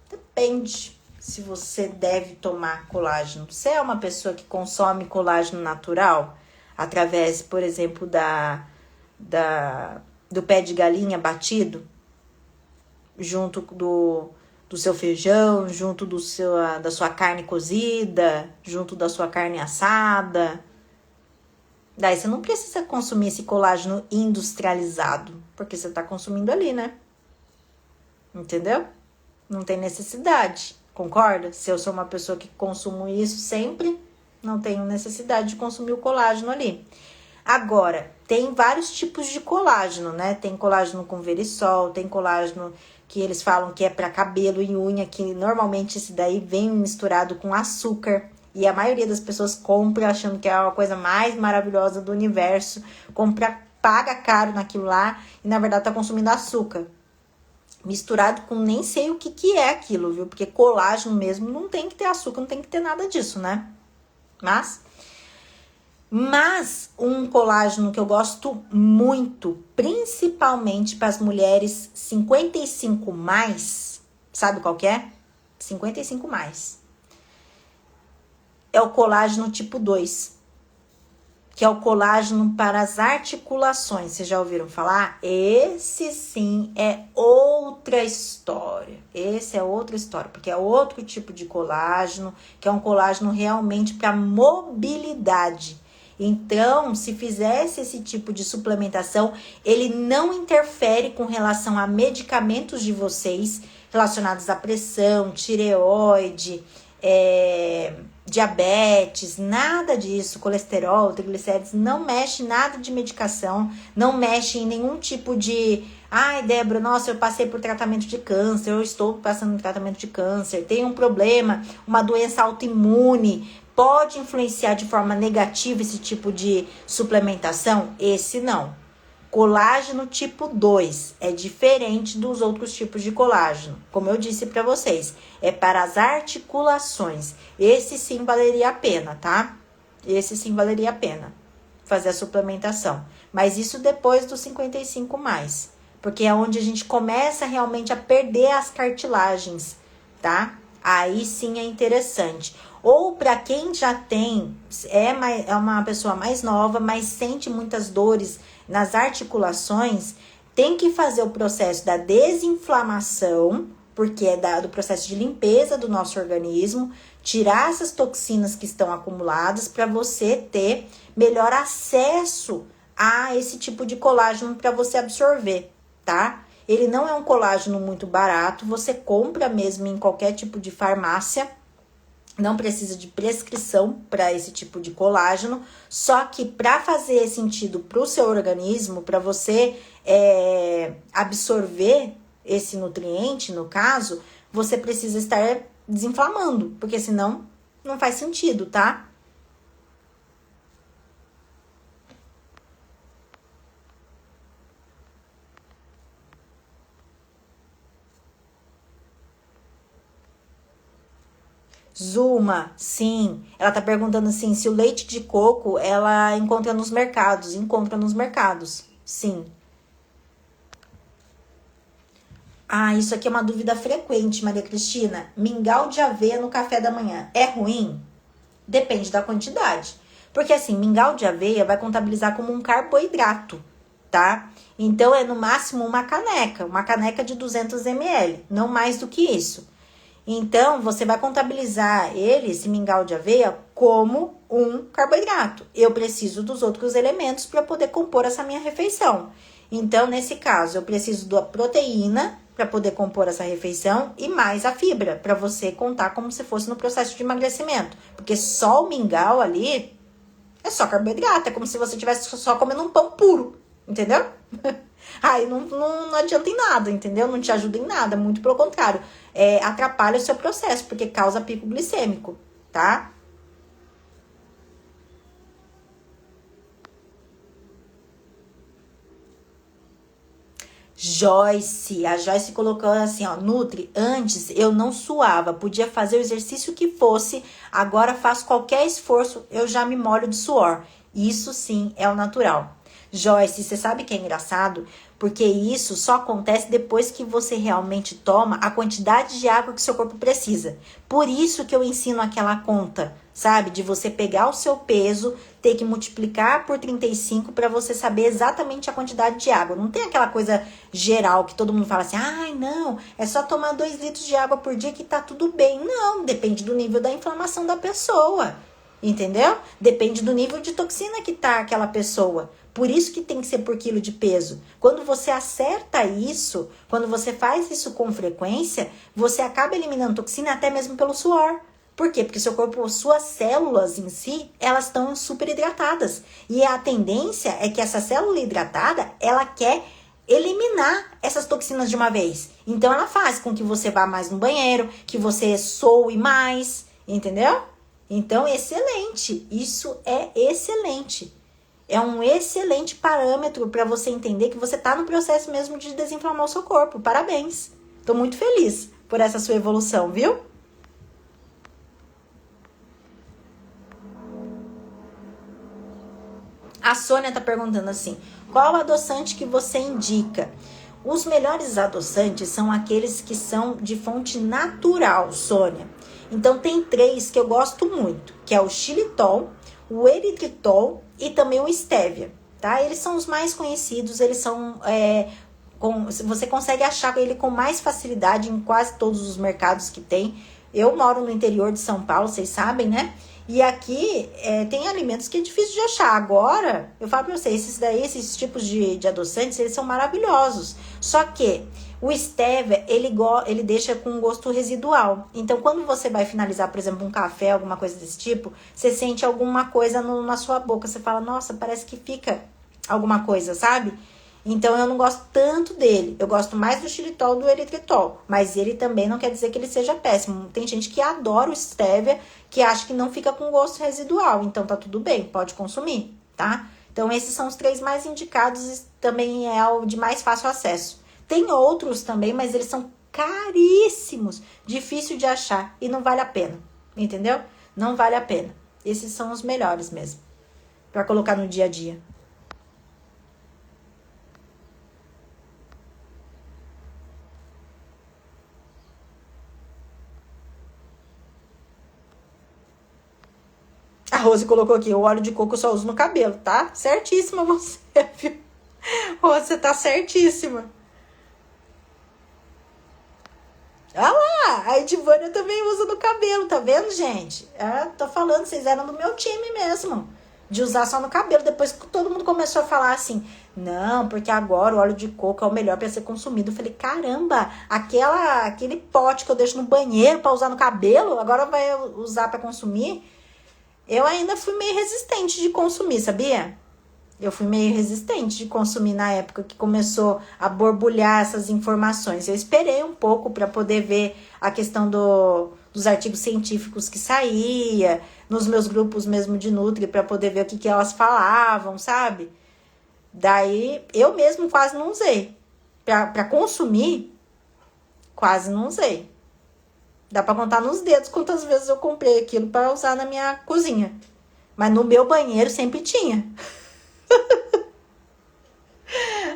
Depende se você deve tomar colágeno. Você é uma pessoa que consome colágeno natural? Através, por exemplo, do pé de galinha batido? Junto do seu feijão, junto da sua carne cozida, junto da sua carne assada. Daí você não precisa consumir esse colágeno industrializado, porque você tá consumindo ali, né? Entendeu? Não tem necessidade, concorda? Se eu sou uma pessoa que consumo isso sempre, não tenho necessidade de consumir o colágeno ali. Agora, tem vários tipos de colágeno, né? Tem colágeno com verisol, tem colágeno que eles falam que é para cabelo e unha, que normalmente esse daí vem misturado com açúcar. E a maioria das pessoas compra achando que é a coisa mais maravilhosa do universo. Compra, paga caro naquilo lá e na verdade tá consumindo açúcar. Misturado com nem sei o que é aquilo, viu? Porque colágeno mesmo não tem que ter açúcar, não tem que ter nada disso, né? Mas um colágeno que eu gosto muito, principalmente para as mulheres 55 mais, sabe qual que é? 55 mais. É o colágeno tipo 2. que é o colágeno para as articulações. Vocês já ouviram falar? Esse sim é outra história. Esse é outra história, porque é outro tipo de colágeno, que é um colágeno realmente para mobilidade. Então, se fizesse esse tipo de suplementação, ele não interfere com relação a medicamentos de vocês relacionados à pressão, tireoide, diabetes, nada disso, colesterol, triglicérides, não mexe nada de medicação, não mexe em nenhum tipo de... Ai, Débora, nossa, eu passei por tratamento de câncer, eu estou passando por tratamento de câncer, tenho um problema, uma doença autoimune, pode influenciar de forma negativa esse tipo de suplementação? Esse não. Colágeno tipo 2 é diferente dos outros tipos de colágeno. Como eu disse para vocês, é para as articulações. Esse sim valeria a pena, tá? Esse sim valeria a pena fazer a suplementação. Mas isso depois dos 55 mais. Porque é onde a gente começa realmente a perder as cartilagens, tá? Aí sim é interessante. Ou para quem já tem, é uma pessoa mais nova, mas sente muitas dores nas articulações, tem que fazer o processo da desinflamação, porque é do processo de limpeza do nosso organismo, tirar essas toxinas que estão acumuladas para você ter melhor acesso a esse tipo de colágeno para você absorver, tá? Ele não é um colágeno muito barato, você compra mesmo em qualquer tipo de farmácia, não precisa de prescrição para esse tipo de colágeno, só que para fazer sentido para o seu organismo, para você absorver esse nutriente, no caso, você precisa estar desinflamando, porque senão não faz sentido, tá? Zuma, sim. Ela tá perguntando assim, se o leite de coco ela encontra nos mercados. Encontra nos mercados, sim. Ah, isso aqui é uma dúvida frequente, Maria Cristina. Mingau de aveia no café da manhã é ruim? Depende da quantidade. Porque assim, mingau de aveia vai contabilizar como um carboidrato, tá? Então é no máximo uma caneca de 200 ml, não mais do que isso. Então, você vai contabilizar esse mingau de aveia, como um carboidrato. Eu preciso dos outros elementos para poder compor essa minha refeição. Então, nesse caso, eu preciso da proteína para poder compor essa refeição e mais a fibra, para você contar como se fosse no processo de emagrecimento. Porque só o mingau ali é só carboidrato, é como se você estivesse só comendo um pão puro, entendeu? Aí não adianta em nada, entendeu? Não te ajuda em nada, muito pelo contrário. Atrapalha o seu processo, porque causa pico glicêmico, tá? A Joyce colocou assim, ó, Nutri, antes eu não suava, podia fazer o exercício que fosse, agora faço qualquer esforço, eu já me molho de suor. Isso sim é o natural. Joyce, você sabe que é engraçado? Porque isso só acontece depois que você realmente toma a quantidade de água que seu corpo precisa. Por isso que eu ensino aquela conta, sabe? De você pegar o seu peso, ter que multiplicar por 35 para você saber exatamente a quantidade de água. Não tem aquela coisa geral que todo mundo fala assim, ai não, é só tomar 2 litros de água por dia que tá tudo bem. Não, depende do nível da inflamação da pessoa, entendeu? Depende do nível de toxina que tá aquela pessoa. Por isso que tem que ser por quilo de peso. Quando você acerta isso, quando você faz isso com frequência, você acaba eliminando toxina até mesmo pelo suor. Por quê? Porque seu corpo, suas células em si, elas estão super hidratadas. E a tendência é que essa célula hidratada, ela quer eliminar essas toxinas de uma vez. Então ela faz com que você vá mais no banheiro, que você soe mais, entendeu? Então, excelente. Isso é excelente. É um excelente parâmetro para você entender que você está no processo mesmo de desinflamar o seu corpo. Parabéns. Estou muito feliz por essa sua evolução, viu? A Sônia está perguntando assim, qual adoçante que você indica? Os melhores adoçantes são aqueles que são de fonte natural, Sônia. Então, tem 3 que eu gosto muito, que é o xilitol, o eritritol e também o Stevia, tá? Eles são os mais conhecidos, eles são... você consegue achar ele com mais facilidade em quase todos os mercados que tem. Eu moro no interior de São Paulo, vocês sabem, né? E aqui tem alimentos que é difícil de achar. Agora, eu falo pra vocês, esses tipos de adoçantes, eles são maravilhosos. Só que o stevia, ele deixa com um gosto residual. Então, quando você vai finalizar, por exemplo, um café, alguma coisa desse tipo, você sente alguma coisa na sua boca. Você fala, nossa, parece que fica alguma coisa, sabe? Então, eu não gosto tanto dele. Eu gosto mais do xilitol do eritritol. Mas ele também não quer dizer que ele seja péssimo. Tem gente que adora o stevia, que acha que não fica com gosto residual. Então, tá tudo bem, pode consumir, tá? Então, esses são os 3 mais indicados e também é o de mais fácil acesso. Tem outros também, mas eles são caríssimos. Difícil de achar e não vale a pena, entendeu? Não vale a pena. Esses são os melhores mesmo, pra colocar no dia a dia. A Rose colocou aqui, o óleo de coco eu só uso no cabelo, tá? Certíssima você, viu? Rose, você tá certíssima. Ah lá, a Edivânia também usa no cabelo, tá vendo, gente? Tô falando, vocês eram do meu time mesmo. De usar só no cabelo. Depois que todo mundo começou a falar assim, não, porque agora o óleo de coco é o melhor para ser consumido. Eu falei, caramba, aquele pote que eu deixo no banheiro para usar no cabelo, agora vai usar para consumir? Eu ainda fui meio resistente de consumir, sabia? Eu fui meio resistente de consumir na época que começou a borbulhar essas informações. Eu esperei um pouco para poder ver a questão dos artigos científicos que saía, nos meus grupos mesmo de Nutri, para poder ver o que elas falavam, sabe? Daí, eu mesmo quase não usei. Para consumir, quase não usei. Dá para contar nos dedos quantas vezes eu comprei aquilo para usar na minha cozinha. Mas no meu banheiro sempre tinha.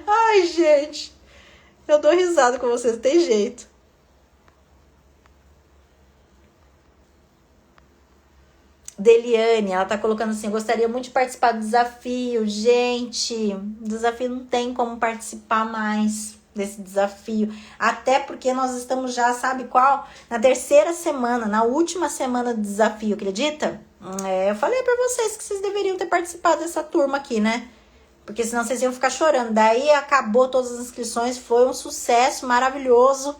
Ai, gente. Eu dou risada com vocês, tem jeito. Deliane, ela tá colocando assim, eu gostaria muito de participar do desafio. Gente, o desafio não tem como participar mais desse desafio. Até porque nós estamos já, sabe qual? Na 3ª semana, na última semana do desafio, acredita? Eu falei pra vocês que vocês deveriam ter participado dessa turma aqui, né? Porque senão vocês iam ficar chorando. Daí acabou todas as inscrições, foi um sucesso maravilhoso.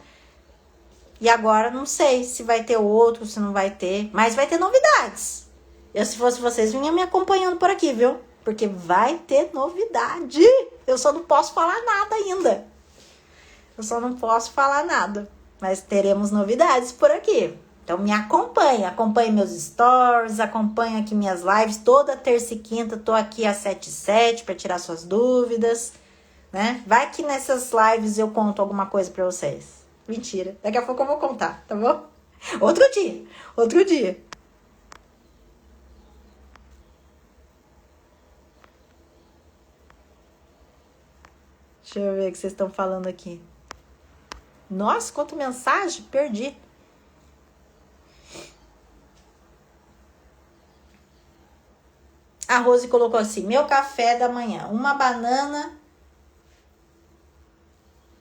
E agora não sei se vai ter outro, se não vai ter. Mas vai ter novidades. Eu, se fosse vocês, vinha me acompanhando por aqui, viu? Porque vai ter novidade. Eu só não posso falar nada ainda. Eu só não posso falar nada. Mas teremos novidades por aqui. Então me acompanhe meus stories, acompanhe aqui minhas lives. Toda terça e quinta tô aqui às 7h07 para tirar suas dúvidas, né? Vai que nessas lives eu conto alguma coisa para vocês. Mentira, daqui a pouco eu vou contar, tá bom? Outro dia. Deixa eu ver o que vocês estão falando aqui. Nossa, quanta mensagem, perdi. A Rose colocou assim, meu café da manhã, uma banana,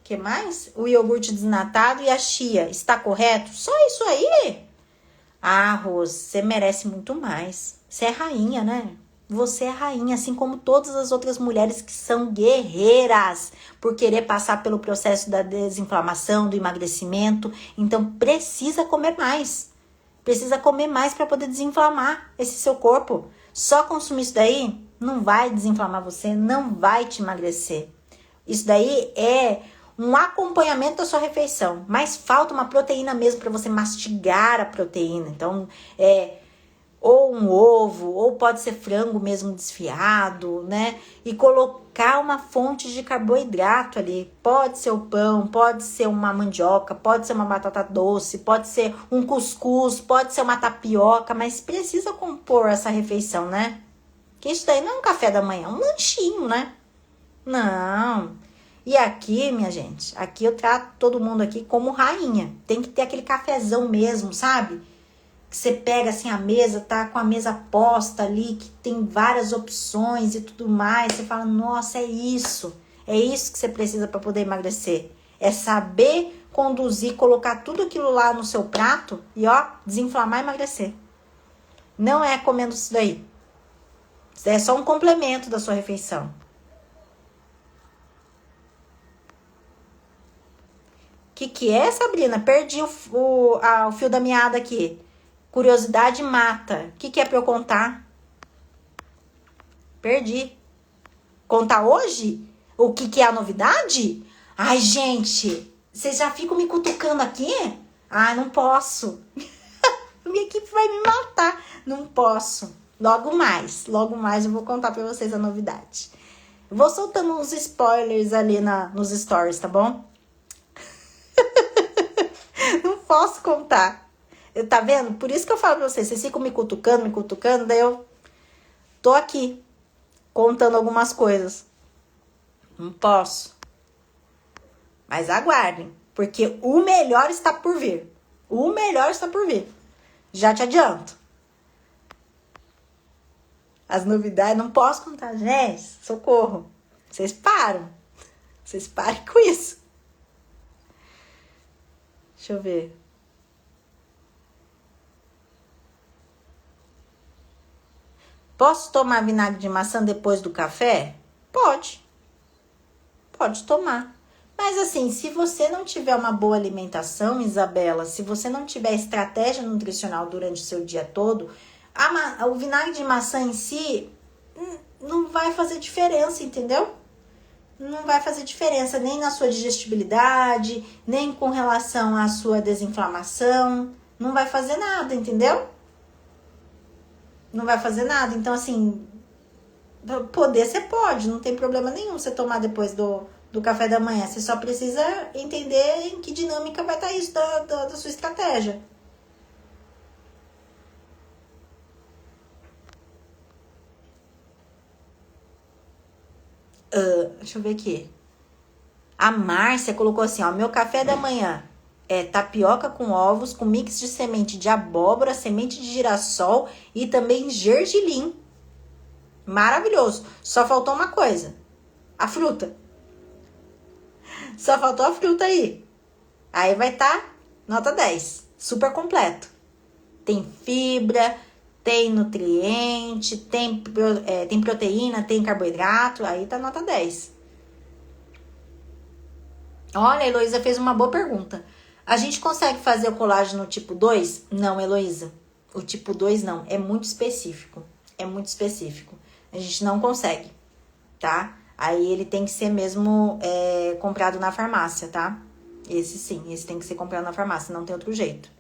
que mais? O iogurte desnatado e a chia, está correto? Só isso aí? Ah, Rose, você merece muito mais. Você é rainha, né? Você é rainha, assim como todas as outras mulheres que são guerreiras por querer passar pelo processo da desinflamação, do emagrecimento. Então, precisa comer mais. Precisa comer mais para poder desinflamar esse seu corpo. Só consumir isso daí não vai desinflamar você, não vai te emagrecer. Isso daí é um acompanhamento da sua refeição. Mas falta uma proteína mesmo para você mastigar a proteína. Então, ou um ovo, ou pode ser frango mesmo desfiado, né? E colocar uma fonte de carboidrato ali. Pode ser o pão, pode ser uma mandioca, pode ser uma batata doce, pode ser um cuscuz, pode ser uma tapioca, mas precisa compor essa refeição, né? Que isso daí não é um café da manhã, é um lanchinho, né? Não. E aqui, minha gente, aqui eu trato todo mundo aqui como rainha. Tem que ter aquele cafezão mesmo, sabe? que você pega assim a mesa, tá com a mesa posta ali, que tem várias opções e tudo mais. Você fala, nossa, é isso que você precisa para poder emagrecer. É saber conduzir, colocar tudo aquilo lá no seu prato e ó, desinflamar e emagrecer. Não é comendo isso daí. Isso é só um complemento da sua refeição. Que é, Sabrina? Perdi o fio da meada aqui. Curiosidade mata. O que é pra eu contar? Perdi. Contar hoje? O que é a novidade? Ai, gente, vocês já ficam me cutucando aqui? Ai, não posso. Minha equipe vai me matar. Não posso. Logo mais eu vou contar pra vocês a novidade. Eu vou soltando uns spoilers ali nos stories, tá bom? Não posso contar. Tá vendo? Por isso que eu falo pra vocês ficam me cutucando, daí eu tô aqui contando algumas coisas. Não posso. Mas aguardem, porque o melhor está por vir. O melhor está por vir. Já te adianto. As novidades, não posso contar, gente. Socorro. Vocês param. Vocês parem com isso. Deixa eu ver. Posso tomar vinagre de maçã depois do café? Pode. Pode tomar. Mas assim, se você não tiver uma boa alimentação, Isabela, se você não tiver estratégia nutricional durante o seu dia todo, o vinagre de maçã em si não vai fazer diferença, entendeu? Não vai fazer diferença nem na sua digestibilidade, nem com relação à sua desinflamação. Não vai fazer nada, entendeu? Não vai fazer nada. Então, assim, poder você pode, não tem problema nenhum você tomar depois do café da manhã. Você só precisa entender em que dinâmica vai estar isso da sua estratégia. Deixa eu ver aqui. A Márcia colocou assim, ó, meu café da manhã é tapioca com ovos, com mix de semente de abóbora, semente de girassol e também gergelim. Maravilhoso. Só faltou uma coisa. A fruta. Só faltou a fruta aí. Aí vai estar nota 10. Super completo. Tem fibra, tem nutriente, tem proteína, tem carboidrato. Aí tá nota 10. Olha, a Heloísa fez uma boa pergunta. A gente consegue fazer o colágeno tipo 2? Não, Heloísa. O tipo 2 não. É muito específico. É muito específico. A gente não consegue, tá? Aí ele tem que ser mesmo comprado na farmácia, tá? Esse sim, esse tem que ser comprado na farmácia, não tem outro jeito.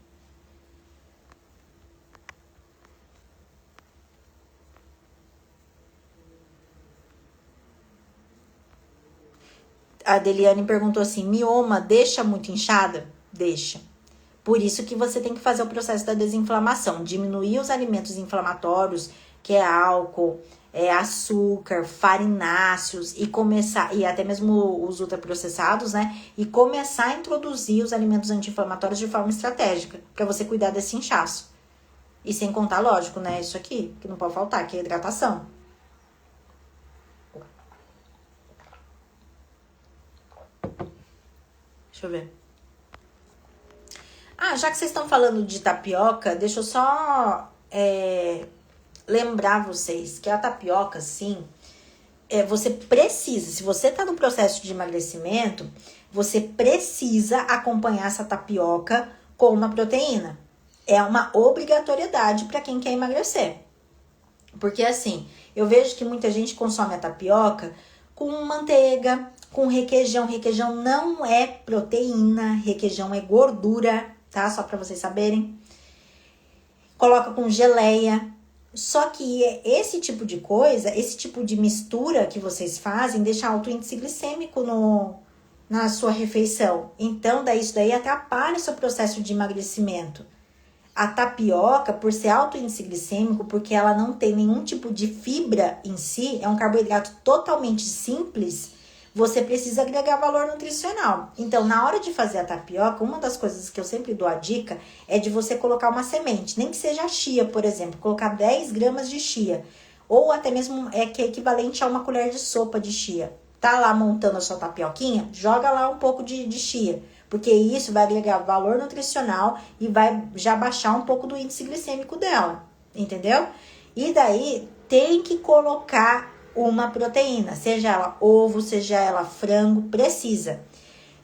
A Deliane perguntou assim, mioma deixa muito inchada? Deixa. Por isso que você tem que fazer o processo da desinflamação, diminuir os alimentos inflamatórios, que é álcool, açúcar, farináceos e até mesmo os ultraprocessados, né? E começar a introduzir os alimentos anti-inflamatórios de forma estratégica, para você cuidar desse inchaço. E sem contar, lógico, né? Isso aqui, que não pode faltar, que é a hidratação. Deixa eu ver. Já que vocês estão falando de tapioca, deixa eu só lembrar vocês que a tapioca, sim, você precisa, se você tá no processo de emagrecimento, você precisa acompanhar essa tapioca com uma proteína. É uma obrigatoriedade para quem quer emagrecer. Porque assim, eu vejo que muita gente consome a tapioca com manteiga, com requeijão. Requeijão não é proteína, requeijão é gordura, tá? Só para vocês saberem. Coloca com geleia. Só que esse tipo de coisa, esse tipo de mistura que vocês fazem, deixa alto índice glicêmico na sua refeição. Então, isso daí atrapalha o seu processo de emagrecimento. A tapioca, por ser alto índice glicêmico, porque ela não tem nenhum tipo de fibra em si, é um carboidrato totalmente simples, você precisa agregar valor nutricional. Então, na hora de fazer a tapioca, uma das coisas que eu sempre dou a dica é de você colocar uma semente, nem que seja a chia, por exemplo, colocar 10 gramas de chia, ou até mesmo que é equivalente a uma colher de sopa de chia. Tá lá montando a sua tapioquinha, joga lá um pouco de chia, porque isso vai agregar valor nutricional e vai já baixar um pouco do índice glicêmico dela, entendeu? E daí tem que colocar uma proteína, seja ela ovo, seja ela frango, precisa.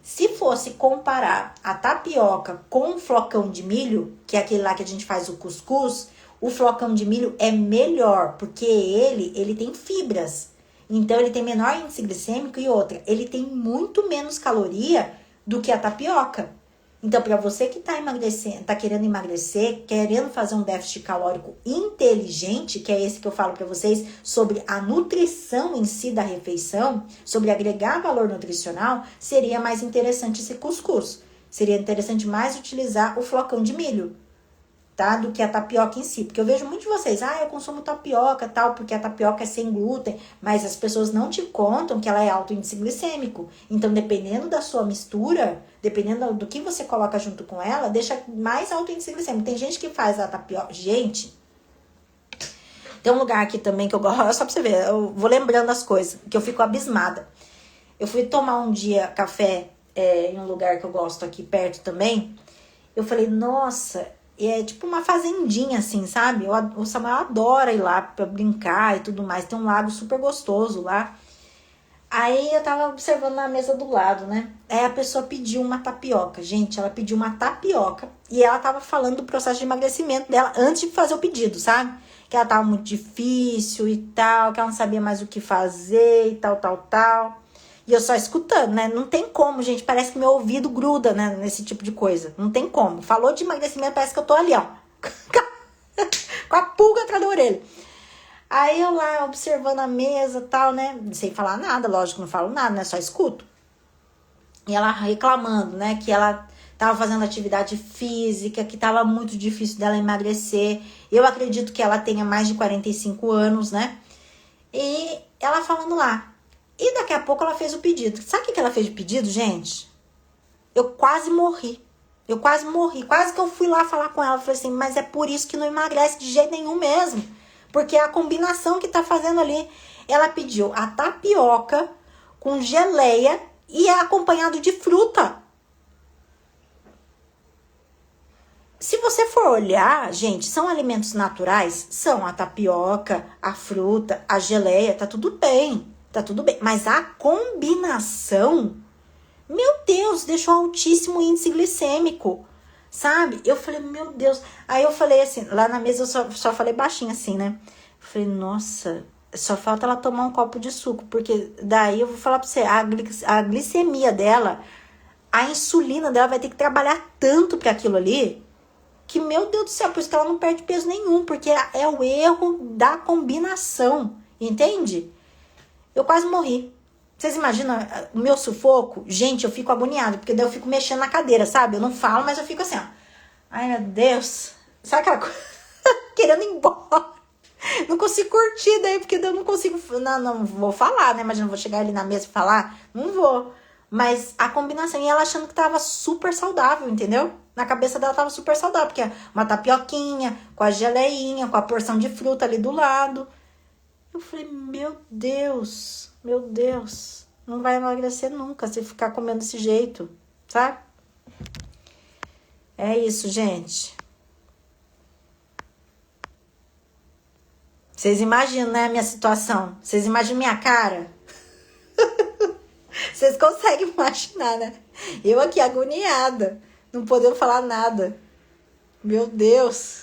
Se fosse comparar a tapioca com o flocão de milho, que é aquele lá que a gente faz o cuscuz, o flocão de milho é melhor, porque ele tem fibras. Então, ele tem menor índice glicêmico e outra, ele tem muito menos caloria do que a tapioca. Então, para você que tá emagrecendo, tá querendo emagrecer, querendo fazer um déficit calórico inteligente, que é esse que eu falo para vocês sobre a nutrição em si da refeição, sobre agregar valor nutricional, seria mais interessante esse cuscuz. Seria interessante mais utilizar o flocão de milho, tá? Do que a tapioca em si. Porque eu vejo muitos de vocês, eu consumo tapioca, tal, porque a tapioca é sem glúten, mas as pessoas não te contam que ela é alto índice glicêmico. Então, dependendo da sua mistura, dependendo do que você coloca junto com ela, deixa mais alto índice glicêmico. Tem gente que faz a tapioca... Gente, tem um lugar aqui também que eu gosto, só pra você ver, eu vou lembrando as coisas, que eu fico abismada. Eu fui tomar um dia café em um lugar que eu gosto aqui perto também. Eu falei, nossa... É tipo uma fazendinha, assim, sabe? O Samuel adora ir lá pra brincar e tudo mais. Tem um lago super gostoso lá. Aí eu tava observando na mesa do lado, né? Aí a pessoa pediu uma tapioca. Gente, ela pediu uma tapioca. E ela tava falando do processo de emagrecimento dela antes de fazer o pedido, sabe? Que ela tava muito difícil e tal. Que ela não sabia mais o que fazer e tal, tal, tal. E eu só escutando, né? Não tem como, gente. Parece que meu ouvido gruda, né? Nesse tipo de coisa. Não tem como. Falou de emagrecimento, parece que eu tô ali, ó. Com a pulga atrás da orelha. Aí eu lá, observando a mesa e tal, né? Sem falar nada, lógico, não falo nada, né? Só escuto. E ela reclamando, né? Que ela tava fazendo atividade física, que tava muito difícil dela emagrecer. Eu acredito que ela tenha mais de 45 anos, né? E ela falando lá. E daqui a pouco ela fez o pedido. Sabe o que ela fez de pedido, gente? Eu quase morri. Quase que eu fui lá falar com ela. Falei assim, mas é por isso que não emagrece de jeito nenhum mesmo. Porque é a combinação que tá fazendo ali. Ela pediu a tapioca com geleia e é acompanhado de fruta. Se você for olhar, gente, são alimentos naturais? São a tapioca, a fruta, a geleia, tá tudo bem. Tá tudo bem, mas a combinação, meu Deus, deixou altíssimo índice glicêmico, sabe? Eu falei, meu Deus. Aí eu falei assim, lá na mesa eu só falei baixinho assim, né? Eu falei, nossa, só falta ela tomar um copo de suco, porque daí eu vou falar pra você, a glicemia dela, a insulina dela vai ter que trabalhar tanto pra aquilo ali, que, meu Deus do céu, por isso que ela não perde peso nenhum, porque é o erro da combinação, entende? Eu quase morri. Vocês imaginam o meu sufoco? Gente, eu fico agoniada, porque daí eu fico mexendo na cadeira, sabe? Eu não falo, mas eu fico assim, ó. Ai, meu Deus. Sabe aquela coisa? Querendo ir embora. Não consigo curtir daí, porque daí eu não consigo... Não vou falar, né? Imagina, eu vou chegar ali na mesa e falar. Não vou. Mas a combinação, e ela achando que tava super saudável, entendeu? Na cabeça dela tava super saudável, porque é uma tapioquinha, com a geleinha, com a porção de fruta ali do lado. Eu falei, meu Deus, não vai emagrecer nunca se ficar comendo desse jeito, sabe? É isso, gente. Vocês imaginam, né, a minha situação? Vocês imaginam minha cara? Vocês conseguem imaginar, né? Eu aqui agoniada, não podendo falar nada. Meu Deus.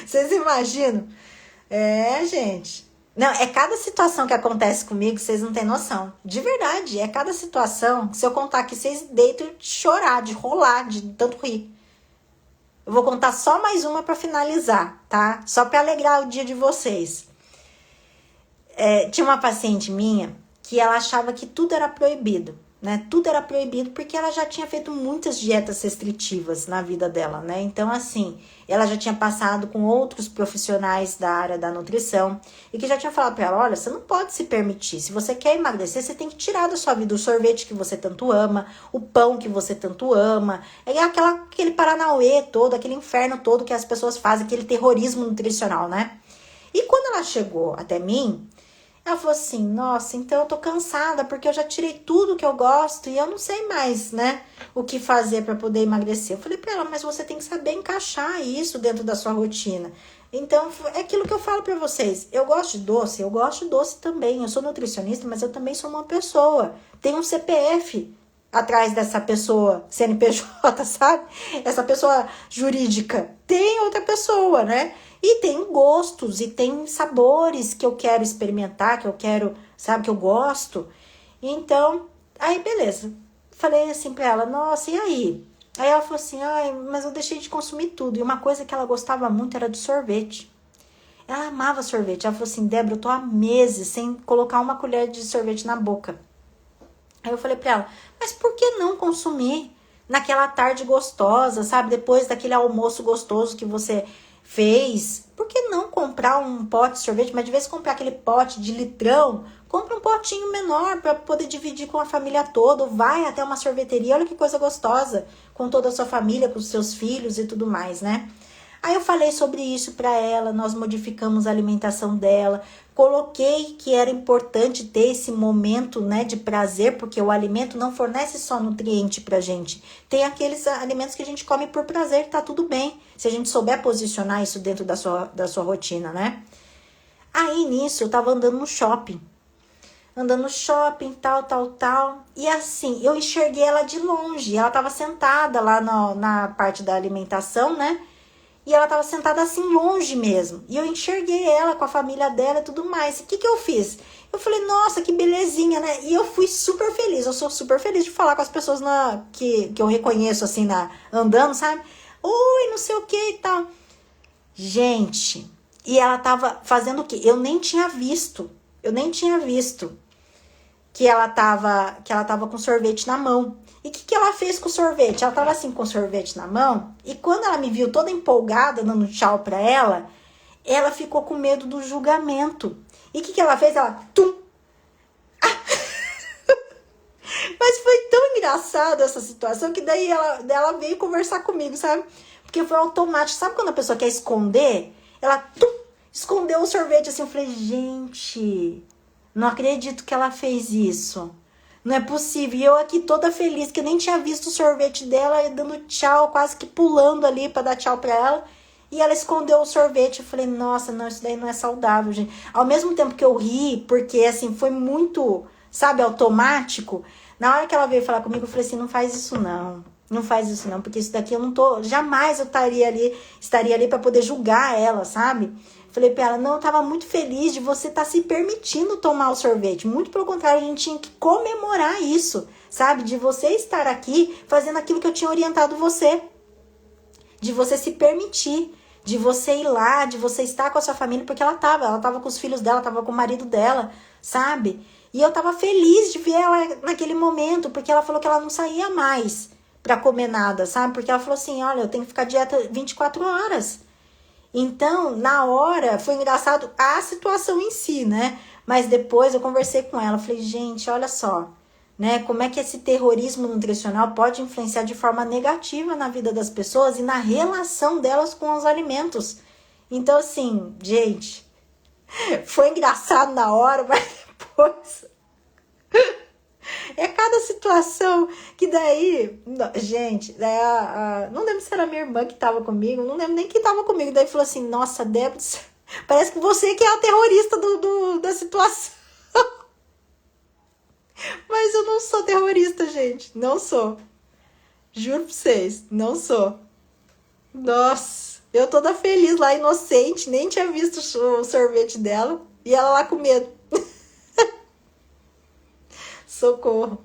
Vocês imaginam? É, gente. Não, é cada situação que acontece comigo, vocês não têm noção. De verdade, é cada situação. Se eu contar aqui, vocês deitam de chorar, de rolar, de tanto rir. Eu vou contar só mais uma pra finalizar, tá? Só pra alegrar o dia de vocês. Tinha uma paciente minha que ela achava que tudo era proibido. né? Tudo era proibido porque ela já tinha feito muitas dietas restritivas na vida dela, né? Então, assim, ela já tinha passado com outros profissionais da área da nutrição e que já tinha falado pra ela, olha, você não pode se permitir. Se você quer emagrecer, você tem que tirar da sua vida o sorvete que você tanto ama, o pão que você tanto ama, aquele paranauê todo, aquele inferno todo que as pessoas fazem, aquele terrorismo nutricional, né? E quando ela chegou até mim, ela falou assim, nossa, então eu tô cansada porque eu já tirei tudo que eu gosto e eu não sei mais, né, o que fazer para poder emagrecer. Eu falei pra ela, mas você tem que saber encaixar isso dentro da sua rotina. Então, é aquilo que eu falo pra vocês. Eu gosto de doce também. Eu sou nutricionista, mas eu também sou uma pessoa. Tem um CPF atrás dessa pessoa, CNPJ, sabe? Essa pessoa jurídica. Tem outra pessoa, né? E tem gostos, e tem sabores que eu quero experimentar, que eu quero, sabe, que eu gosto. Então, aí beleza. Falei assim pra ela, nossa, e aí? Aí ela falou assim, ai, mas eu deixei de consumir tudo. E uma coisa que ela gostava muito era de sorvete. Ela amava sorvete. Ela falou assim, Débora, eu tô há meses sem colocar uma colher de sorvete na boca. Aí eu falei pra ela, mas por que não consumir naquela tarde gostosa, sabe? Depois daquele almoço gostoso que você fez, por que não comprar um pote de sorvete? Mas de vez em comprar aquele pote de litrão, compra um potinho menor para poder dividir com a família toda. Vai até uma sorveteria, olha que coisa gostosa, com toda a sua família, com os seus filhos e tudo mais, né? Aí eu falei sobre isso para ela, nós modificamos a alimentação dela, coloquei que era importante ter esse momento, né, de prazer, porque o alimento não fornece só nutriente pra gente. Tem aqueles alimentos que a gente come por prazer, tá tudo bem, se a gente souber posicionar isso dentro da sua rotina, né? Aí nisso eu tava andando no shopping, tal. E assim, eu enxerguei ela de longe. Ela tava sentada lá na parte da alimentação, né? E ela tava sentada assim, longe mesmo. E eu enxerguei ela com a família dela e tudo mais. E o que eu fiz? Eu falei, nossa, que belezinha, né? E eu fui super feliz. Eu sou super feliz de falar com as pessoas que eu reconheço, assim, andando, sabe? Oi, não sei o que e tal. Gente, e ela tava fazendo o quê? Eu nem tinha visto que ela tava com sorvete na mão. E o que ela fez com o sorvete? Ela tava assim com o sorvete na mão, e quando ela me viu toda empolgada, dando tchau pra ela ficou com medo do julgamento. E o que ela fez? Ela, tum! Mas foi tão engraçado essa situação, que daí ela veio conversar comigo, sabe? Porque foi automático. Sabe quando a pessoa quer esconder? Ela, tum! Escondeu o sorvete assim. Eu falei, gente, não acredito que ela fez isso. Não é possível. E eu aqui toda feliz, que eu nem tinha visto o sorvete dela, dando tchau, quase que pulando ali pra dar tchau pra ela. E ela escondeu o sorvete. Eu falei, nossa, não, isso daí não é saudável, gente. Ao mesmo tempo que eu ri, porque assim, foi muito, sabe, automático. Na hora que ela veio falar comigo, eu falei assim, não faz isso não. Não faz isso não, porque isso daqui eu não tô... Jamais eu estaria ali pra poder julgar ela, sabe? Falei pra ela, não, eu tava muito feliz de você estar se permitindo tomar o sorvete. Muito pelo contrário, a gente tinha que comemorar isso, sabe? De você estar aqui fazendo aquilo que eu tinha orientado você. De você se permitir, de você ir lá, de você estar com a sua família, porque ela tava com os filhos dela, tava com o marido dela, sabe? E eu tava feliz de ver ela naquele momento, porque ela falou que ela não saía mais pra comer nada, sabe? Porque ela falou assim, olha, eu tenho que ficar dieta 24 horas. Então, na hora, foi engraçado a situação em si, né? Mas depois eu conversei com ela, falei, gente, olha só, né? Como é que esse terrorismo nutricional pode influenciar de forma negativa na vida das pessoas e na relação delas com os alimentos. Então, assim, gente, foi engraçado na hora, mas depois... É cada situação que daí, gente, não lembro se era minha irmã que tava comigo, não lembro nem quem tava comigo, daí falou assim, nossa, Débora, parece que você que é a terrorista da situação. Mas eu não sou terrorista, gente, não sou. Juro pra vocês, não sou. Nossa, eu toda feliz lá, inocente, nem tinha visto o sorvete dela, e ela lá com medo. Socorro.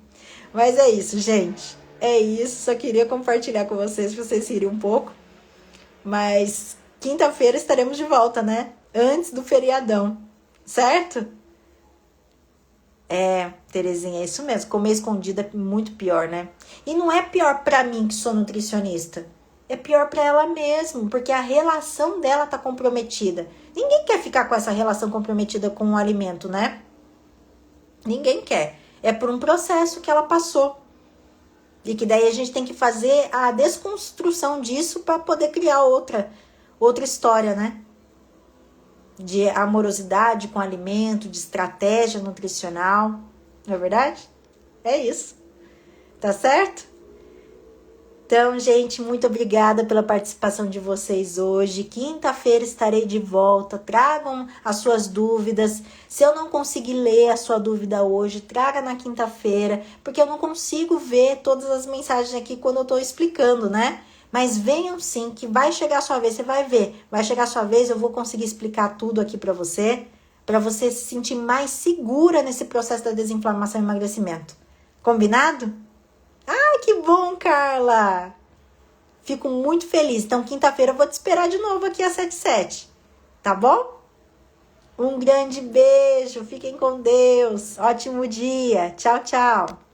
Mas é isso, gente. É isso. Só queria compartilhar com vocês, pra vocês rirem um pouco. Mas quinta-feira estaremos de volta, né? Antes do feriadão. Certo? É, Terezinha, é isso mesmo. Comer escondido é muito pior, né? E não é pior pra mim que sou nutricionista. É pior pra ela mesmo, porque a relação dela tá comprometida. Ninguém quer ficar com essa relação comprometida com o alimento, né? Ninguém quer. É por um processo que ela passou. E que daí a gente tem que fazer a desconstrução disso para poder criar outra história, né? De amorosidade com o alimento, de estratégia nutricional. Não é verdade? É isso. Tá certo? Então, gente, muito obrigada pela participação de vocês hoje. Quinta-feira estarei de volta. Tragam as suas dúvidas. Se eu não conseguir ler a sua dúvida hoje, traga na quinta-feira, porque eu não consigo ver todas as mensagens aqui quando eu estou explicando, né? Mas venham sim, que vai chegar a sua vez, você vai ver. Vai chegar a sua vez, eu vou conseguir explicar tudo aqui para você se sentir mais segura nesse processo da desinflamação e emagrecimento. Combinado? Ah, que bom, Carla! Fico muito feliz. Então, quinta-feira eu vou te esperar de novo aqui às 7h07. Tá bom? Um grande beijo. Fiquem com Deus. Ótimo dia. Tchau, tchau.